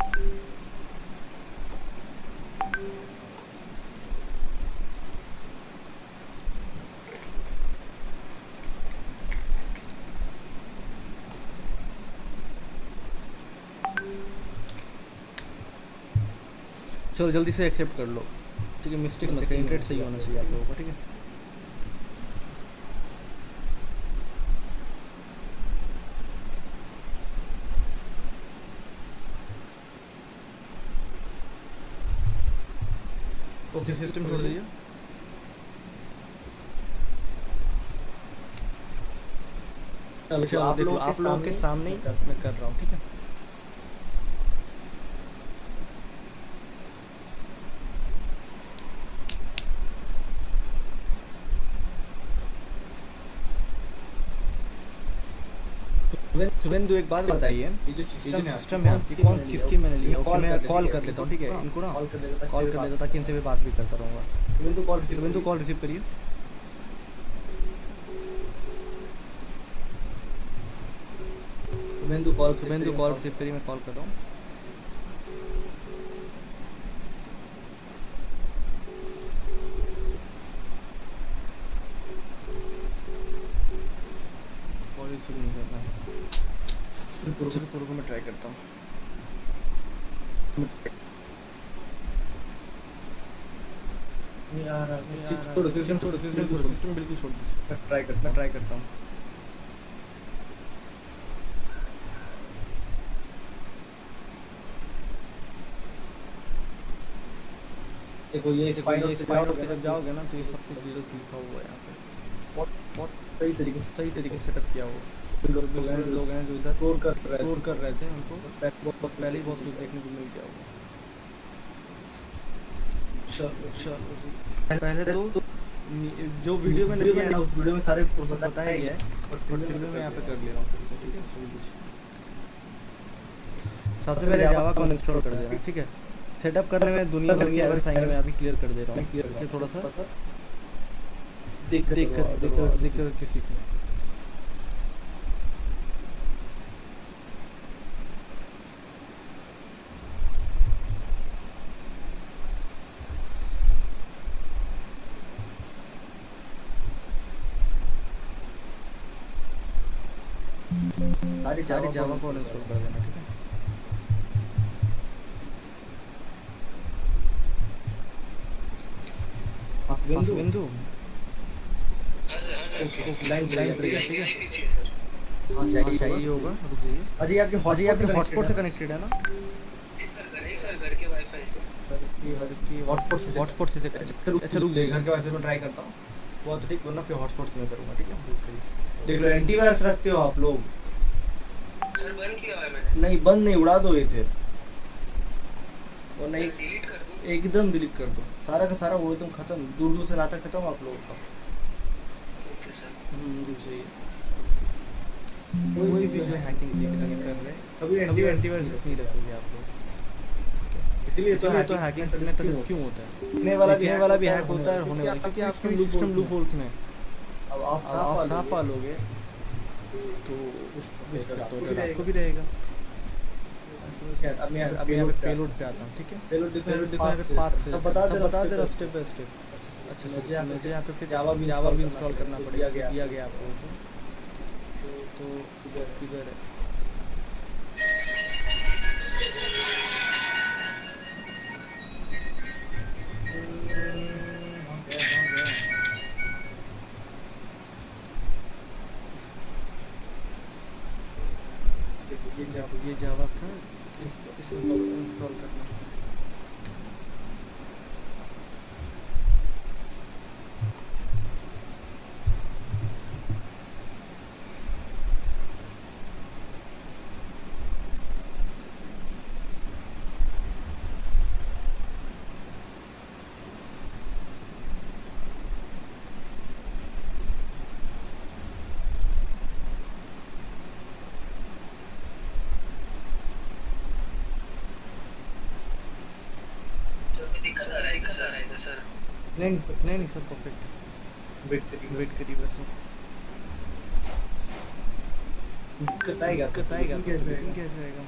चलो जल्दी से एक्सेप्ट कर लो, ठीक है। मिस्टेक मत, इंटरनेट सही होना चाहिए आप लोगों का, ठीक है। ओके सिस्टम छोड़ दीजिए। चलो आप लोगों के सामने मैं कर रहा हूँ, ठीक है। शुभेंदु एक बात बताइए, ये जो सिस्टम है आपकी कौन किसकी मैंने लिया? ओके मैं कॉल कर लेता हूँ, ठीक है। इनको ना कॉल कर लेता ताकि इनसे भी बात भी करता रहूँगा। शुभेंदु कॉल रिसीव करिए। शुभेंदु कॉल रिसीव करिए, मैं कॉल कर रहा हूँ। कॉल रिसीव नहीं कर रहा है, रुको मैं ट्राई करता हूँ। सिस्टम बिल्कुल छोड़ दीजिए, मैं ट्राई करता हूँ। देखो ये स्पाइनोट पे जब जाओगे ना तो ये सब कुछ जीरो लिखा हुआ है यहाँ पे, बहुत सही तरीके से सेटअप किया हुआ। लोग हैं जो इधर स्टोर कर रहे थे, उनको पहले ही बहुत कुछ देखने को मिल गया होगा। चलो पहले तो जो वीडियो में नहीं है ना उस वीडियो में सारे प्रोसेस बताया गया है, बट फिर भी मैं यहाँ पे कर ले रहा हूँ, ठीक है। सबसे पहले जावा को इंस्टॉल कर देना, ठीक है। सेटअप करने में दुनिया भर की एरर्स आएंगे, मैं अभी क्लियर कर दे रहा हूँ। इसलिए थोड़ा सा दिक्कत किसी को। सारी जावा को इंस्टॉल कर देना, ठीक है। बिंदु लाइन पे ठीक है। हाँ चाहिए होगा, रुक जाइए। अजय आपके हॉटस्पॉट से कनेक्टेड है ना? सर घर के वाईफाई से। हॉटस्पॉट से अच्छा रुक जाइए, घर के वाईफाई में ट्राई करता हूँ। बहुत ठीक, वरना फिर हॉटस्पॉट से मैं करूँगा, ठीक है। देख लो एंटीवायरस रखते हो आप लोग? सर बंद किया है मैंने। नहीं बंद नहीं, उड़ा दो इसे, और नहीं डिलीट कर दो, एकदम डिलीट कर दो सारा का सारा, वो एकदम खत्म, दूर से नाता खत्म आप लोगों का। Okay sir. दूसरी कोई भी जो हैकिंग सीट कर रहे कभी एंटीवायरस नहीं रखोगे आप लोग, इसीलिए तो हैकिंग में तक क्यों होता है। होने वाला भी हैक होता है, होने वाला, क्योंकि आपके सिस्टम लूप होल्स में अब आप सांप पालोगे तो आपको भी रहेगा। अब मैं पेलोड पे आता हूँ, ठीक है। पेलोड देखो यहाँ पे पाथ से सब बता दे रहा स्टेप बाय स्टेप। अच्छा मुझे यहाँ पे फिर जावा भी इंस्टॉल करना पड़ेगा, दिया गया आप लोगों को। तो किधर है? ये जावा का इस इंस्टॉल करना। नहीं नहीं सब परफेक्ट। वेट करिए बस। दिक्कत आएगा तो कैसे आएगा?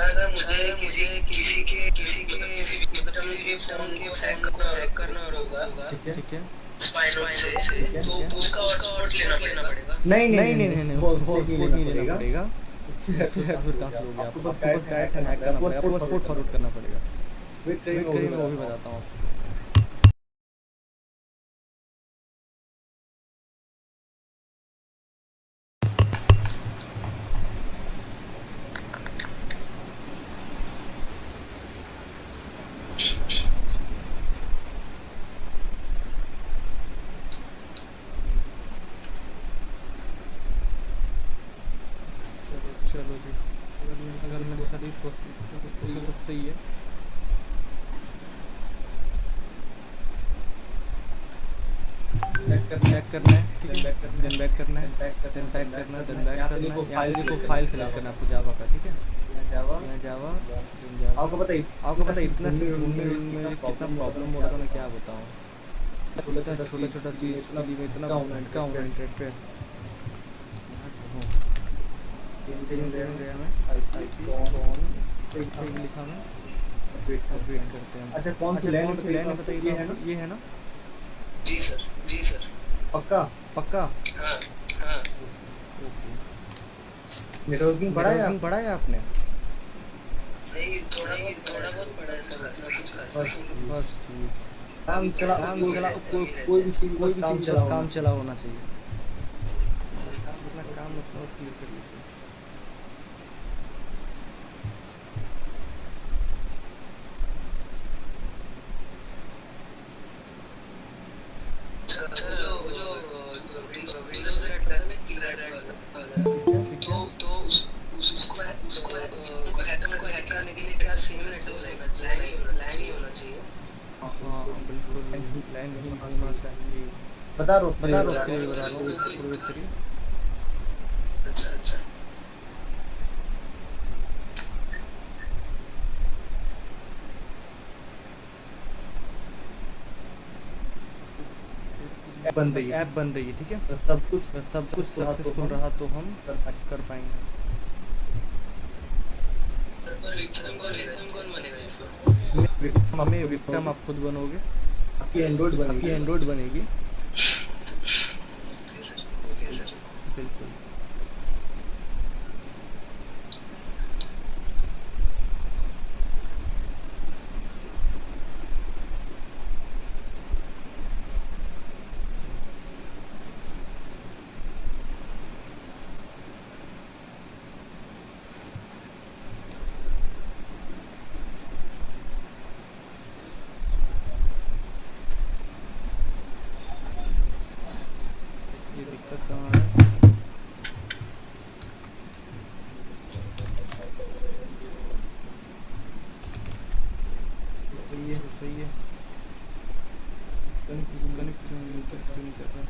अगर मुझे किसी के मतलब किसी फोन को हैक करना होगा, ठीक है। स्पाइनल से तो उसका हॉटस्पॉट लेना पड़ेगा। नहीं हॉटस्पॉट नहीं लेना पड़ेगा। फिर कहाँ से लोगे? आपको बस डायरेक्ट हैक करना पड़ेगा, आपको बस पोर्ट फॉरवर्ड करना पड़ेगा। वेट करिए मैं वो भी बताता हूँ आपको। चलो जी, अगर मेरे सारी प्रोसेस सब सही है। बैक करना है, ठीक है। देन बैक करना है, देन बैक करना है, देन बैक करना है। यहाँ पे देखो फाइल सेलेक्ट करना है आपको जावा का, ठीक है। यहाँ जावा। आपको पता है इतना से ढूंढने में कितना प्रॉब्लम हो रहा था, मैं क्या बताऊँ। छोटा चीज़ के लिए मैं इतना भटका हूँ इंटरनेट पे। गया मैं IP ऑन लिखा मैं। वेट करते हैं। अच्छा कौन सी लाइन बताइए? ये है ना? जी सर। पक्का? हाँ। ओके। नेटवर्किंग पढ़ा है आपने? नहीं, थोड़ा बहुत पढ़ा है सर, ऐसा कुछ खास नहीं। बस ठीक। काम चला कोई भी काम चला होना चाहिए। अपना काम अपना बस क्लियर कर लीजिए। हाँ बिल्कुल लाइन ही होना चाहिए। बता रहा हूँ वेट करिए। अच्छा। ऐप बन रही है, ठीक है। सब कुछ सक्सेसफुल रहा तो हम कर पाएंगे। कौन बनेगा इसको? हमें विक्टिम आप खुद बनोगे, आपकी एंड्रॉइड बनेगी। Okay sir. बिल्कुल। ये दिक्कत कहाँ है? सही है। कनेक्ट क्यों नहीं कर रहा?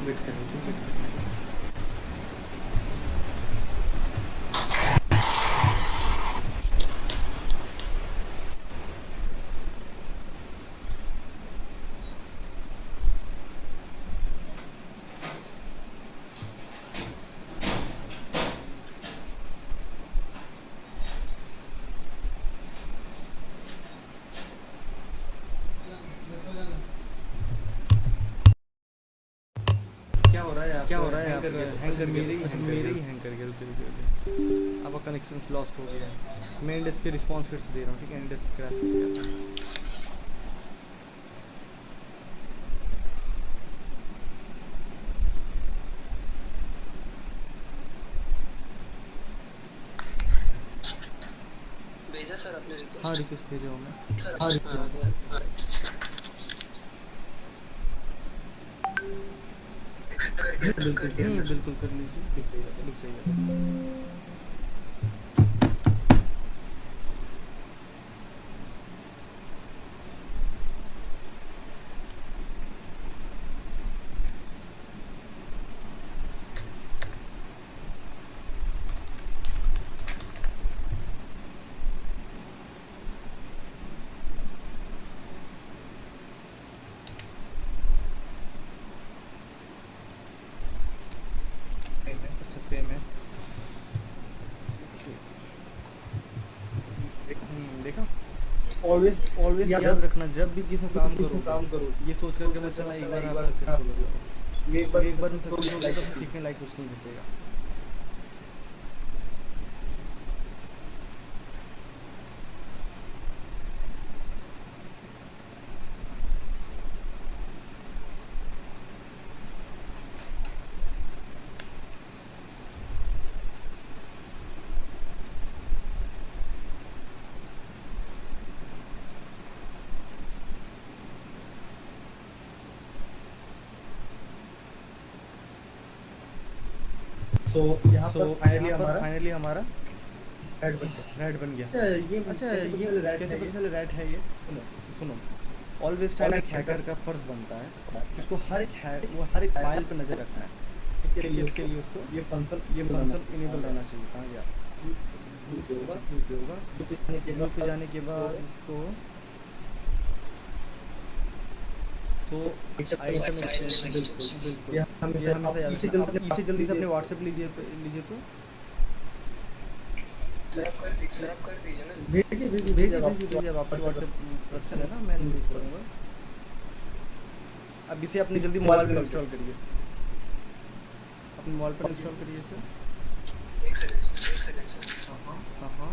वेट कर लीजिए। क्या हो रहा है? हैंग कर मेरे ही हैंग कर गया। रुकिए। आपका कनेक्शन लॉस्ट हो गया है। मैं इंडेक्स के रिस्पॉन्स फिर से दे रहा हूँ, ठीक है। इंडेक्स क्रैश हो गया था। भेजा सर आपने रिक्वेस्ट? हाँ रिक्वेस्ट भेजा हूँ मैं। सर हाँ, एक्सेप्ट कर दिया सर। बिल्कुल कर लीजिए, रुक जाइए बस। अच्छा सेम है। देखा, ऑलवेज ऑलवेज याद रखना जब भी किसी काम करो, काम करो ये सोच करके मत चलना एक बार आप सक्सेसफुल हो जाओ। ये एक बार सक्सेसफुल हो गए तो फिर सीखने लायक कुछ नहीं बचेगा। सो यहाँ पर फाइनली हमारा ऐड बन गया। रेड बन गया। अच्छा ये कैसे पता चले रेड है ये? सुनो, ऑलवेज टाइम एक हैकर का फर्ज बनता है उसको हर एक फाइल पर नजर रखना है। इसके लिए उसको ये फंक्शन इनेबल रहना चाहिए। कहाँ गया? ग्रुप पे जाने के बाद उसको तो आइटम एक्सटेंशन बिल्कुल ये ये हमेशा हमेशा याद इसे रखना। आप इसे जल्दी से अपने व्हाट्सएप लीजिए तो सर आप कर दीजिए ना। भेजिए भेजिए। अब आपका व्हाट्सएप पर्सनल है ना, मैं यूज करूँगा। अब इसे अपनी जल्दी मोबाइल पर इंस्टॉल करिए, अपने मोबाइल पर इंस्टॉल करिए सर। एक सेकंड सर। हाँ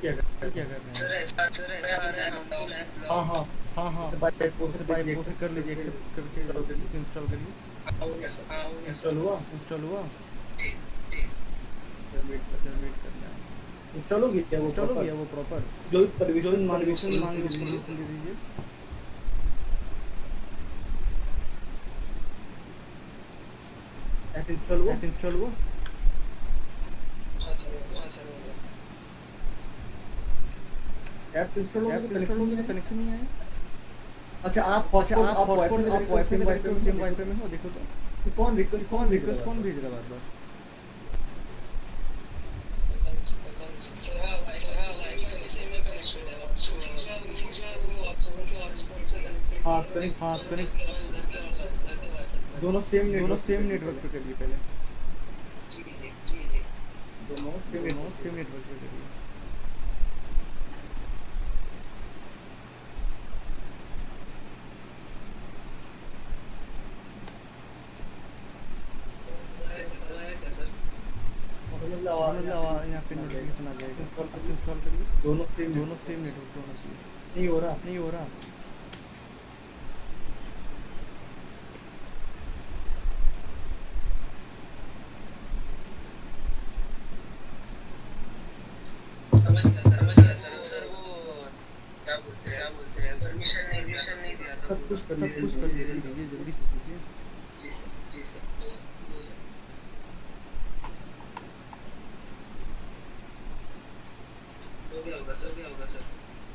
क्या कर रहे हैं? सर ऐसा आ रहा है हम डाउन है। हाँ इसे बाय उसे बाय से कर लीजिए, एक्सेप्ट करके इंस्टॉल करिए। हो गया सर। हाँ हो गया इंस्टॉल सर। हुआ ठीक। वेट करना है। इंस्टॉल हो गया वो प्रॉपर जो परमिशन मांगे परमिशन दे दीजिए। ऐप इंस्टॉल हुआ हाँ सर हो गया। ऐप इंस्टॉल हो गया, कनेक्शन नहीं आया। अच्छा आप हॉटस्पॉट आप वाईफाई से करते हो, सेम वाईफाई में हो। देखो तो कौन रिक्वेस्ट कौन भेज रहा है बार? सर हाँ वाईफाई से में कनेक्शन है। हाँ कनेक्ट दोनों सेम नेटवर्क पे करिए पहले। जी। दोनों सेम नेटवर्क पे करिए। मतलब यहाँ पे नोटिफिकेशन आ जाएगा, इंस्टॉल करिए। दोनों सेम नेटवर्क पे होना चाहिए। नहीं हो रहा नहीं हो रहा। समझ गया सर। वो क्या बोलते हैं परमिशन नहीं दिया था। सब कुछ कर दीजिए जल्दी से कीजिए। जी सर। हो गया होगा सर।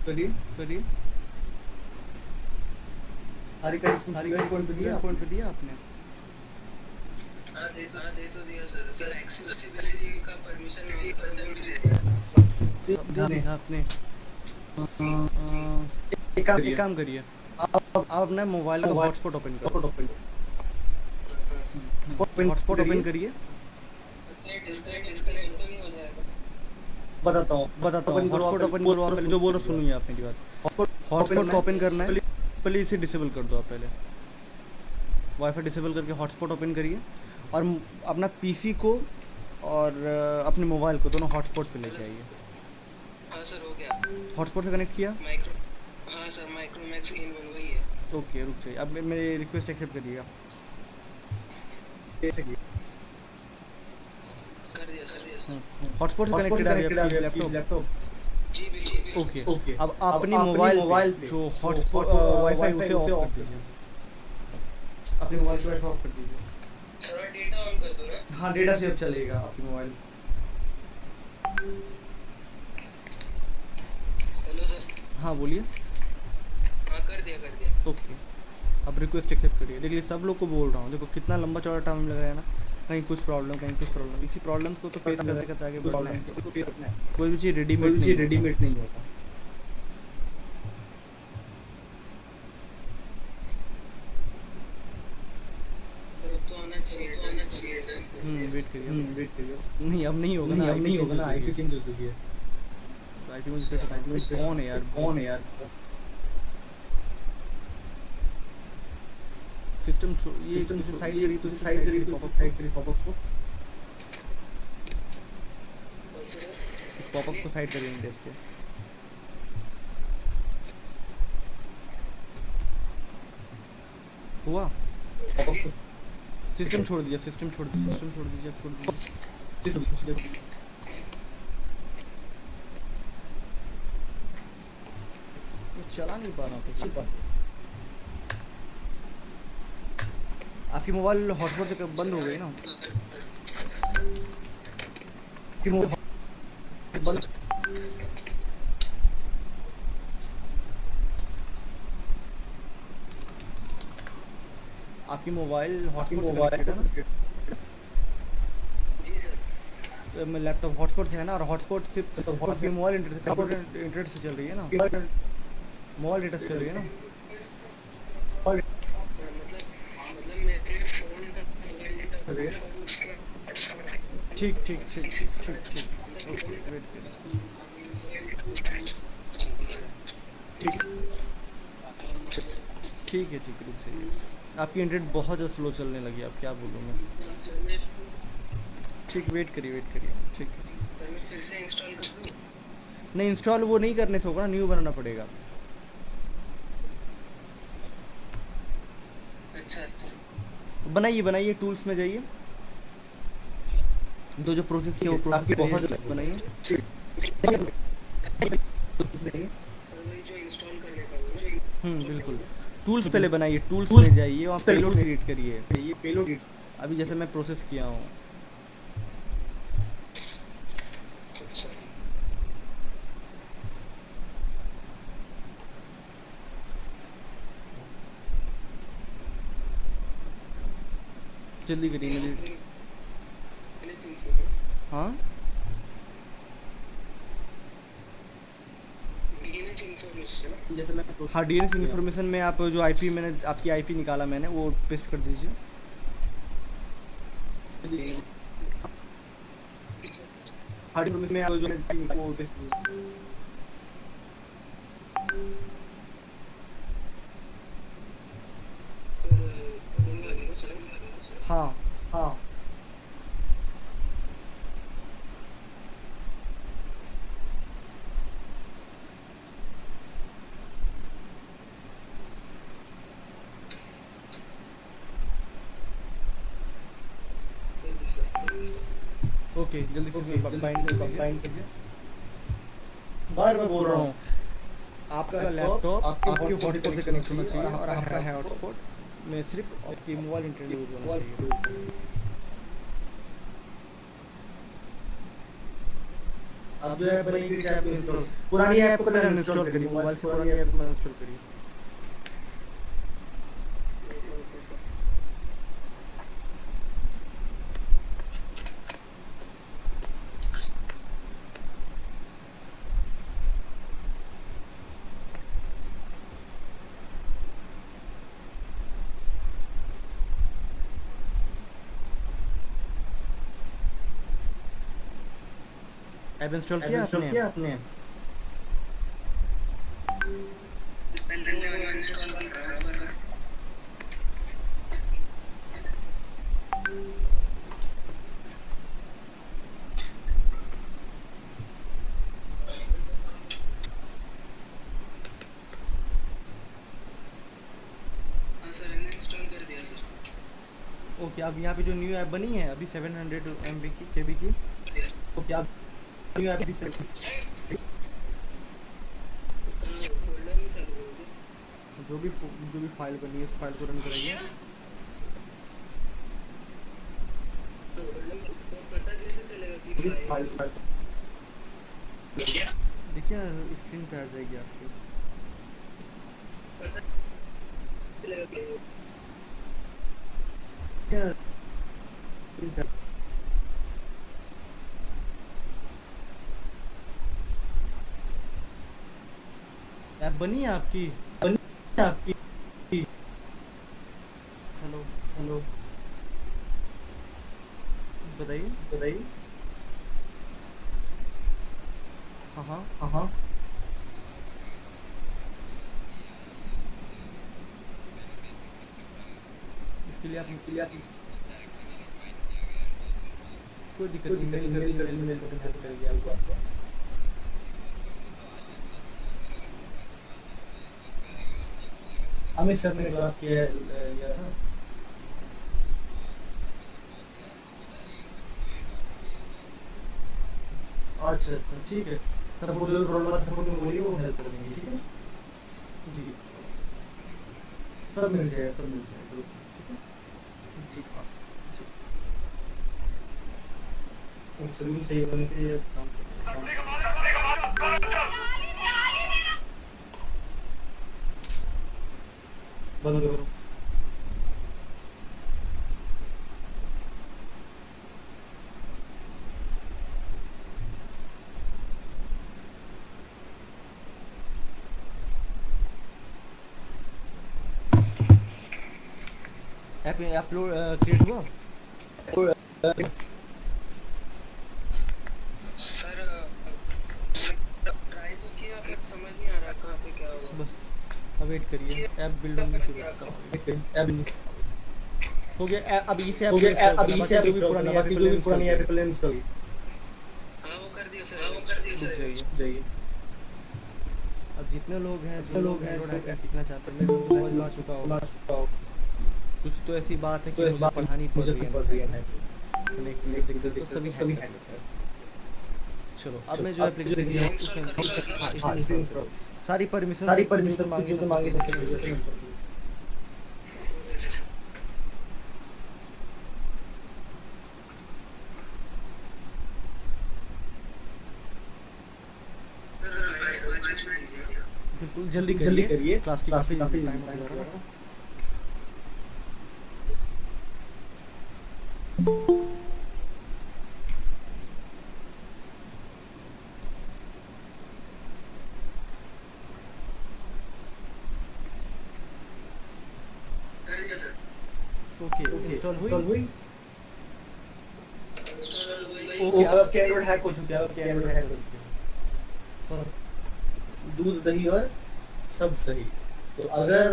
करिए। सारी पॉइंट पे दिया आपने। हाँ दे तो दिया सर। एक्सेसिबिलिटी का परमिशन बटन भी दे दिया। आपने एक काम करिए, आप अपना मोबाइल का हॉटस्पॉट ओपन करो। हॉटस्पॉट ओपन करिए। डिस्कनेक्ट तो नहीं हो जाएगा? बताता हूँ हॉटस्पॉट ओपन करो। आप पहले जो बोल रहे सुनिए आप मेरी बात। हॉटस्पॉट को ओपन करना है, पहले इसे डिसेबल कर दो आप पहले। वाईफाई डिसेबल करके हॉटस्पॉट ओपन करिए और अपना पीसी को और अपने मोबाइल को दोनों हॉटस्पॉट पे लेके आइए। हाँ सर हो गया। हॉटस्पॉट से कनेक्ट किया? हाँ सर माइक्रोमैक्स इन वन वही है। ओके रुक जाइए, अब मेरी रिक्वेस्ट एक्सेप्ट करिएगा। कर दिया सर। हॉटस्पॉट से कनेक्टेड है आपकी लैपटॉप? जी बिल्कुल। ओके अब अपनी मोबाइल पे जो हॉटस्पॉट वाईफाई उसे ऑफ कर दीजिए। अपने मोबाइल से वाईफाई ऑफ कर दीजिए। सर डेटा ऑन कर दो ना। हाँ डेटा सेव चलेगा आपकी मोबाइल। Hello sir. हाँ बोलिए। हाँ कर दिया। ओके अब रिक्वेस्ट एक्सेप्ट करिए। देखिए सब लोग को बोल रहा हूँ, देखो कितना लंबा चौड़ा टाइम लग रहा है ना, कहीं कुछ प्रॉब्लम इसी प्रॉब्लम को तो फेस करते करते आगे बढ़ना है। कोई भी चीज़ रेडीमेड नहीं होता। सर अब तो आना चाहिए वेट करिए। नहीं अब नहीं होगा ना, आईपी चेंज हो चुकी है। आईपी मुझे कौन है यार सिस्टम ये साइड करी तो साइड करी पॉपअप को, इस पॉपअप को साइड करिए इंडेक्स के। हुआ? सिस्टम छोड़ दीजिए। चला नहीं पा रहा कुछ। आपकी मोबाइल हॉटस्पॉट से बंद हो गई ना? आपकी मोबाइल हॉटस्पॉट से कनेक्टेड है ना? जी सर। तो लैपटॉप हॉटस्पॉट से है ना, और हॉटस्पॉट से आपकी मोबाइल इंटरनेट से चल रही है ना? मोबाइल डेटा से चल रही है ना? मतलब मेरे फोन का मोबाइल डेटा ठीक ओके वेट करिए। ठीक है रुक जाइए। आपकी इंटरनेट बहुत ज़्यादा स्लो चलने लगी, अब क्या बोलूँ मैं। ठीक वेट करिए ठीक है। सर मैं फिर से इंस्टॉल कर दूँ? नहीं इंस्टॉल वो नहीं करने से होगा ना, न्यू बनाना पड़ेगा। अच्छा बनाइए टूल्स में जाइए, जो प्रोसेस किया वो प्रोसेस बहुत बनाइए। सर वही जो इंस्टॉल करने का वो। बिल्कुल टूल्स पहले बनाइए, टूल्स में जाइए वहाँ पेलोड क्रिएट करिए। ये पेलोड अभी जैसे मैं प्रोसेस किया हूँ। अच्छा जल्दी करिए मेरी। हाँ जैसे मैं हाँ डीएनएस इन्फॉर्मेशन में आप जो आईपी मैंने आपकी आईपी निकाला मैंने वो पेस्ट कर दीजिए। हार्ड इन्फॉर्मेशन में आप जो वो पेस्ट कीजिए। हाँ ओके जल्दी से बाइंड कीजिए। बार बार बोल रहा हूँ आपका लैपटॉप आपके हॉटस्पॉट से कनेक्ट होना चाहिए और आपका है हॉटस्पॉट में सिर्फ आपकी मोबाइल इंटरनेट यूज होना चाहिए। अब जो ऐप बनेगी इस ऐप को इंस्टॉल, पुरानी ऐप को पहले इंस्टॉल करिए, मोबाइल से पुरानी ऐप को इंस्टॉल करिए। ऐप इंस्टॉल किया आपने? क्या अब यहाँ पे जो न्यू ऐप बनी है अभी 700 MB की KB की, तो क्या न्यू ऐप भी सेट फोल्डर में चालू करोगे? जो भी फाइल बनी है उस फाइल को रन कराइए। तो पता कैसे चलेगा कि फाइल देखिए ना स्क्रीन पे आ जाएगी आपकी। पता चलेगा कि ऐप बनी है आपकी? आपकी हेलो हेलो बताइए। बताइए। हाँ हाँ हाँ हाँ इसके लिए आप क्लियर कोई दिक्कत कोई नहीं, दिक्कत मेल नहीं, कर मेल दी, कर दी, मेल मेल कर दिया आपको। अमित सर ने क्लास किया था। अच्छा अच्छा ठीक है। सपोर्ट जो प्रॉब्लम है सपोर्ट में बोलिए वो हेल्प कर देंगे, ठीक है जी। सब मिल जाएगा, सब मिल जाएगा, ठीक है जी। हाँ जी, सभी सही होने के लिए काम बंद करो। ऐप अपलोड क्रिएट हुआ? सर ट्राई तो किया पर समझ नहीं आ रहा कहाँ पे क्या होगा। बस अब वेट करिए, ऐप बिल्ड होने की हो गया। अब इसे हो गया। अब इसे जो भी पुरानी ऐप जो भी पुरानी ऐप पे इंस्टॉल की। हाँ वो कर दिया सर, हाँ वो कर दिया सर। जाइए। अब जितने लोग हैं जितने लोग हैं, एंड्रॉइड हैकर सीखना चाहते हैं, मेरे को समझ में आ चुका होगा। कुछ तो ऐसी बात है कि मुझे पढ़ानी पड़ रही है तो सभी सभी है। चलो अब मैं जो एप्लीकेशन दिया हूँ उसमें हाँ, इसे install। सारी परमिशन मांगे तो मांगे सर 5 मिनट दीजिए। बिल्कुल जल्दी करिए। क्लास की काफी काफी टाइम टाइम लग रहा है। कर दिया सर। ओके इंस्टॉल हुई। इंस्टॉल हो गई। ओके अब आपके एंड्रॉइड हैक हो चुका है। आपके एंड्रॉइड हैक हो चुका है। बस दूध दही और सब सही। तो अगर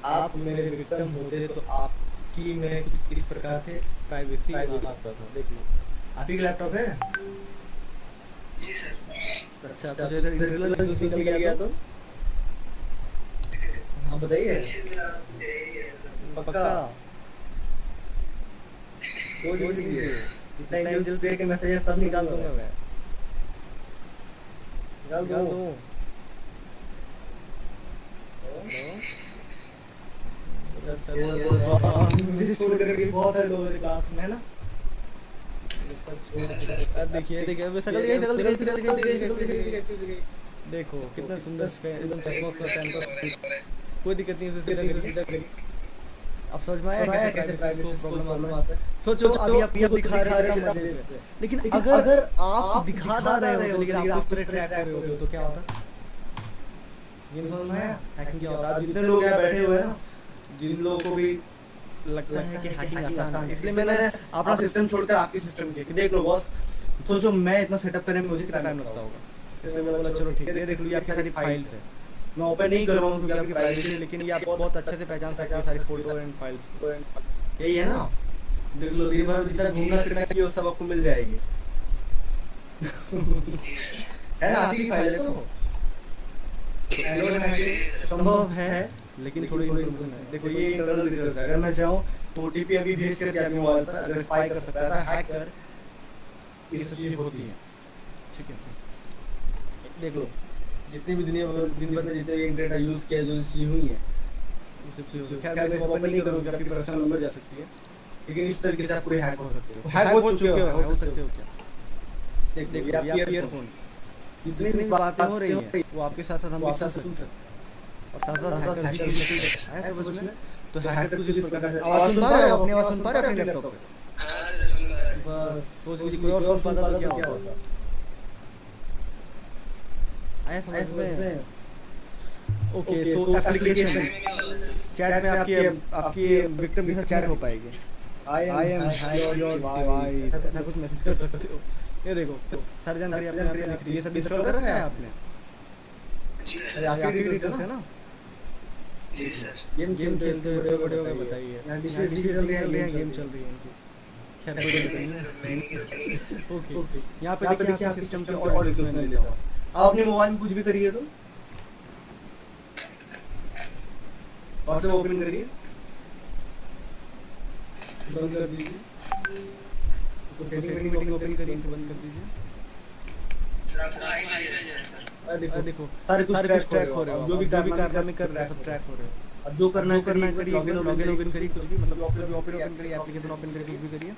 आप मेरे विक्टिम होते तो आपकी मैं कुछ इस प्रकार से प्राइवेसी सकता था। देख लो आप ही का लैपटॉप है। जी सर। अच्छा कुछ ऐसा इंटरनल कुछ निकल गया तो हाँ बताइए। पक्का कोई दीजिए। इतना इंडिविजुअल पे के मैसेजेस सब निकाल दूंगा मैं। निकाल दो। मुझे छोड़ करके बहुत सारे लोग हैं क्लास में, है ना। देखिए अबे शकल दिखाई। देखो कितना सुंदर एकदम चश्मा उसका पहन कर, कोई दिक्कत नहीं, उसे सीधा करिए। अब समझ में आया कैसे प्राइवेसी को प्रॉब्लम आता है। सोचो अभी आप दिखा रहे हैं मजे से, लेकिन अगर आप दिखा ना रहे हो लेकिन आप इस तरह ट्रैक कर रहे हो तो क्या होता? ये समझ में आया हैकिंग क्या होता है? जितने लोग यहाँ बैठे हुए हैं ना, जिन लोगों को भी लगता है कि हैकिंग आसान है, इसलिए मैंने अपना सिस्टम छोड़कर आपकी सिस्टम किया कि देख लो बॉस, सोचो मैं इतना सेटअप करने में मुझे कितना टाइम लगता होगा। इसलिए मैंने बोला चलो ठीक है, देख लो ये आपकी सारी फाइल्स है। मैं ओपन नहीं कर रहा हूँ क्योंकि आपकी प्राइवेसी है, लेकिन ये आप बहुत अच्छे से पहचान सकते हैं सारी फोटो एंड फाइल्स। यही है ना, देख लो दिन भर जितना घूमना फिरना किया वो सब आपको मिल जाएगी। है ना, आपकी फाइल है तो संभव है लेकिन थोड़ी इन्फॉर्मेशन है। देखो ये इंटरनल डिटेल्स है, अगर मैं चाहूँ तो ओटीपी अभी भेज करके आपके मोबाइल पर अगर स्पाई कर सकता है, हैक कर, ये सब चीज़ें होती हैं, ठीक है। देख लो जितनी भी दुनिया दिन भर में जितने भी इंटरनेट यूज़ किया जो चीज़ हुई है ये सब चीज़, खैर मैं इसको ओपन नहीं करूँगा, आपकी पर्सनल नंबर जा सकती है, लेकिन इस तरीके से आप पूरे हैक हो सकते हो, हैक हो चुके हो सकते हो क्या। देख देखिए आपकी ईयरफोन जितनी भी बातें हो रही हैं वो आपके साथ साथ हम भी साथ सुन सकते हैं और साथ साथ हैकर भी सुन सकते हैं, ऐसा समझ में। तो हैकर कुछ इस प्रकार से आवाज़ सुन पा रहे हो, अपनी आवाज़ सुन पा रहे हो अपने लैपटॉप पे। हाँ सर सुन पा रहे हैं। बस सोच लीजिए कोई और सुन पाता तो क्या होता। आया समझ में। ओके सो एप्लीकेशन चैट में आपकी विक्टिम के साथ चैट हो पाएगी। आई एम योर डिवाइस, ऐसा कुछ मैसेज कर सकते हो। ये देखो सारी जानकारी आपने यहाँ पे दिख रही है, ये सब इंस्टॉल कर रखा है आपने। जी अरे सर। आपकी डिटेल्स है ना, जी सर। गेम खेलते हुए बड़े हो गए बताइए, यहाँ डिसीजन चल रही है, गेम चल रही है इनकी, खैर कोई दिक्कत नहीं सर मैं नहीं करता। ओके यहाँ पे देखिए आपके सिस्टम के और डिटेल्स मैं लेता हूँ। आप अपने मोबाइल में कुछ भी करिए तो और से ओपन करिए, बंद कर दीजिए, तो सेटिंग ओपन करिए, इनको बंद कर दीजिए। सर आपको आई माइलेज है सर। देखो सारे कुछ ट्रैक हो रहे हो, जो भी कारनामे कर रहे हैं सब ट्रैक हो रहे हो। अब जो करना है करिए, लॉगिन करिए, कुछ भी मतलब ओपन करिए, एप्लीकेशन ओपन करिए, कुछ भी करिए।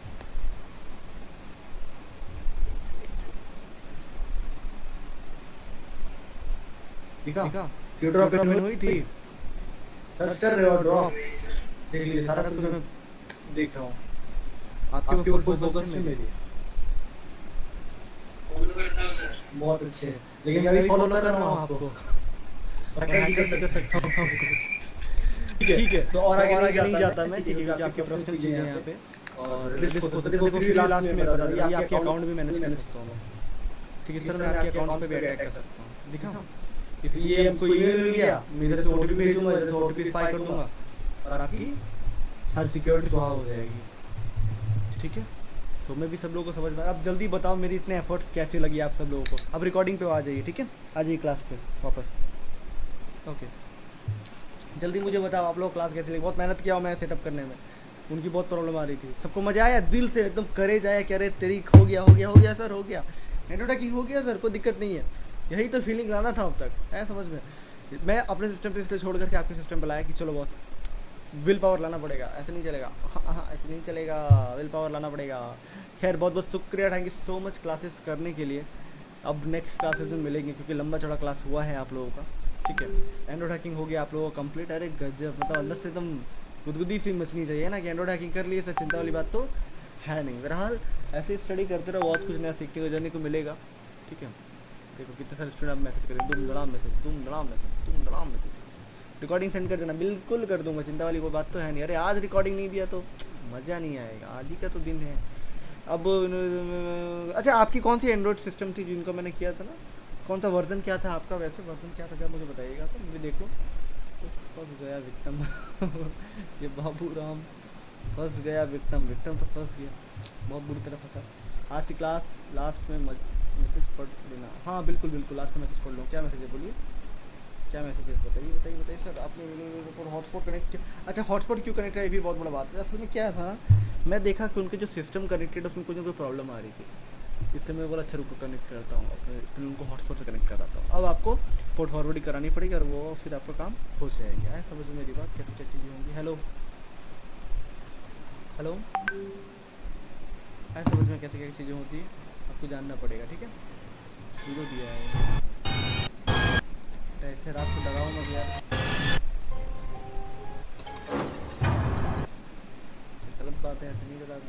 दिखा ट्विटर ओपन हुई थी, सर्च कर रहे हो ड्रॉप, देख लीजिए सारा कुछ मैं देख रहा हूँ, आपके ऊपर फोकस में मेरी फॉलो करता हूँ सर। बहुत अच्छे, लेकिन मैं भी फॉलो कर रहा हूँ आपको, कर सकता हूँ आपको। ठीक है तो और आगे नहीं जाता मैं, ठीक है, क्योंकि आपके पर्सनल चीजें हैं यहाँ पे और रिस्क हो सकता है। देखो फिर लास्ट में बता दिया, आपके अकाउंट भी मैनेज कर सकता हूँ, ठीक है सर, मैं आपके अकाउंट पे भी अटैक कर सकता हूँ। दिखा, इसलिए हमको ईमेल मिल गया, मेरे से ओटीपी भेजूंगा, मेरे से ओटीपी स्पाई कर दूंगा और आपकी सारी सिक्योरिटी सुहा हो जाएगी, ठीक है। तो मैं भी सब लोगों को समझ में, अब जल्दी बताओ मेरी इतने एफर्ट्स कैसे लगी आप सब लोगों को। अब रिकॉर्डिंग पे आ जाइए, ठीक है, आ जाइए क्लास पे वापस। ओके जल्दी मुझे बताओ आप लोग क्लास कैसे लगी। बहुत मेहनत किया हूँ मैं सेटअप करने में, उनकी बहुत प्रॉब्लम आ रही थी। सबको मजा आया, दिल से एकदम करे जाए, कह रहे तेरी हो गया सर, हो गया नेटवर्किंग हो गया सर, कोई दिक्कत नहीं है। यही तो फीलिंग लाना था अब तक, है समझ में। मैं अपने सिस्टम पे इसलिए छोड़ करके आपके सिस्टम पे लाया कि चलो बॉस विल पावर लाना पड़ेगा, ऐसे नहीं चलेगा, हाँ ऐसे नहीं चलेगा, विल पावर लाना पड़ेगा। खैर बहुत बहुत शुक्रिया, thank you so much classes करने के लिए। अब नेक्स्ट क्लासेस में मिलेंगे क्योंकि लंबा चौड़ा क्लास हुआ है आप लोगों का, ठीक है। एंड्रॉइड हैकिंग हो गया आप लोगों का कंप्लीट। अरे गजब, मतलब अंदर से एकदम गुदगुदी सी मचनी चाहिए ना कि एंड्रॉइड हैकिंग कर लिए, सर चिंता वाली बात तो है नहीं। बहरहाल ऐसे स्टडी करते रहो, बहुत कुछ नया सीखने को जाने को मिलेगा, ठीक है। देखो कितने सारे स्टूडेंट आप मैसेज करें, तुम धड़ाम मैसेज, रिकॉर्डिंग सेंड कर देना, बिल्कुल कर दूंगा, चिंता वाली कोई बात तो है नहीं। अरे आज रिकॉर्डिंग नहीं दिया तो मज़ा नहीं आएगा, आज ही का तो दिन है। अब अच्छा आपकी कौन सी एंड्रॉइड सिस्टम थी जिनको मैंने किया था ना, कौन सा वर्जन क्या था आपका, वैसे वर्जन क्या था जब मुझे बताइएगा तो मुझे देख लो। तो फंस गया विक्टम ये बाबू राम फंस गया, विक्टम तो फंस गया, बहुत बुरी तरह फंसा। आज की क्लास लास्ट में मैसेज पढ़ लेना, हाँ बिल्कुल लास्ट में मैसेज पढ़ लो। क्या मैसेज है बोलिए, क्या मैसेज है बताइए सर। आपने हॉटस्पॉट कनेक्ट किया, अच्छा हॉटस्पॉट क्यों कनेक्ट है ये भी बहुत बड़ा बात है। असल में क्या था, मैं देखा कि उनके जो सिस्टम कनेक्टेड उसमें कुछ ना कोई प्रॉब्लम आ रही थी, इसलिए मैं बोला अच्छा रुको कनेक्ट करता हूँ, फिर उनको हॉटस्पॉट से कनेक्ट कराता हूँ। अब आपको पोर्ट फॉरवर्डिंग करानी पड़ेगी और वो फिर आपका काम हो जाएगा, है समझ में मेरी बात, कैसे क्या चीज़ें होंगी। हेलो है समझ में कैसे क्या चीज़ें होती है, आपको जानना पड़ेगा, ठीक है। वीडियो दिया है ऐसे रात को लगाओ मत यार, गलत बात है, ऐसे नहीं लगाते।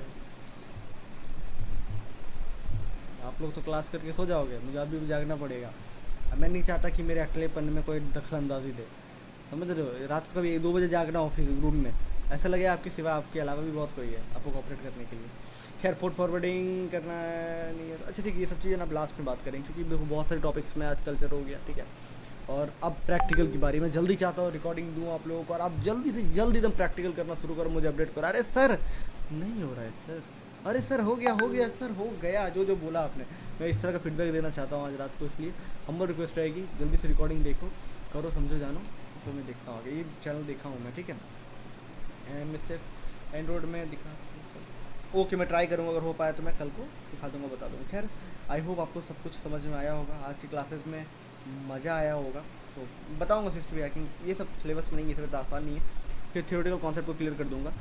आप लोग तो क्लास करके सो जाओगे, मुझे अभी भी जागना पड़ेगा। मैं नहीं चाहता कि मेरे अकेलेपन में कोई दखल अंदाजी दे, समझ रहे हो। रात को कभी 2 बजे जागना ऑफिस रूम में, ऐसा लगे आपके सिवा आपके अलावा भी बहुत कोई है आपको कॉपरेट करने के लिए। खैर पोर्ट फॉरवर्डिंग करना नहीं है, अच्छा ठीक है, ये सब चीज़ें आप लास्ट में बात करेंगे क्योंकि देखो बहुत सारे टॉपिक्स में आज कल्चर हो गया, ठीक है। और अब प्रैक्टिकल की बारी, मैं जल्दी चाहता हूँ रिकॉर्डिंग दूँ आप लोगों को और आप जल्दी से जल्दी एकदम प्रैक्टिकल करना शुरू करो, मुझे अपडेट करो। अरे सर नहीं हो रहा है सर, अरे सर हो गया सर, हो गया जो बोला आपने। मैं इस तरह का फीडबैक देना चाहता हूँ आज रात को, इसलिए हम्बल रिक्वेस्ट रहेगी जल्दी से रिकॉर्डिंग देखो, करो, समझो, जानो, फिर मैं देखता हूँ आगे, ये चैनल देखा हूँ मैं, ठीक है। एंड सिर्फ एंड्रॉइड में दिखा, ओके मैं ट्राई करूँगा, अगर हो पाया तो मैं कल को दिखा दूँगा, बता दूँगा। खैर आई होप आपको सब कुछ समझ में आया होगा, आज की क्लासेस में मज़ा आया होगा। तो बताऊँगा सिस्टम हैकिंग, ये सब सिलेबस में नहीं, ये सब आसान नहीं है, फिर थियोरेटिकल कॉन्सेप्ट को क्लियर कर दूँगा।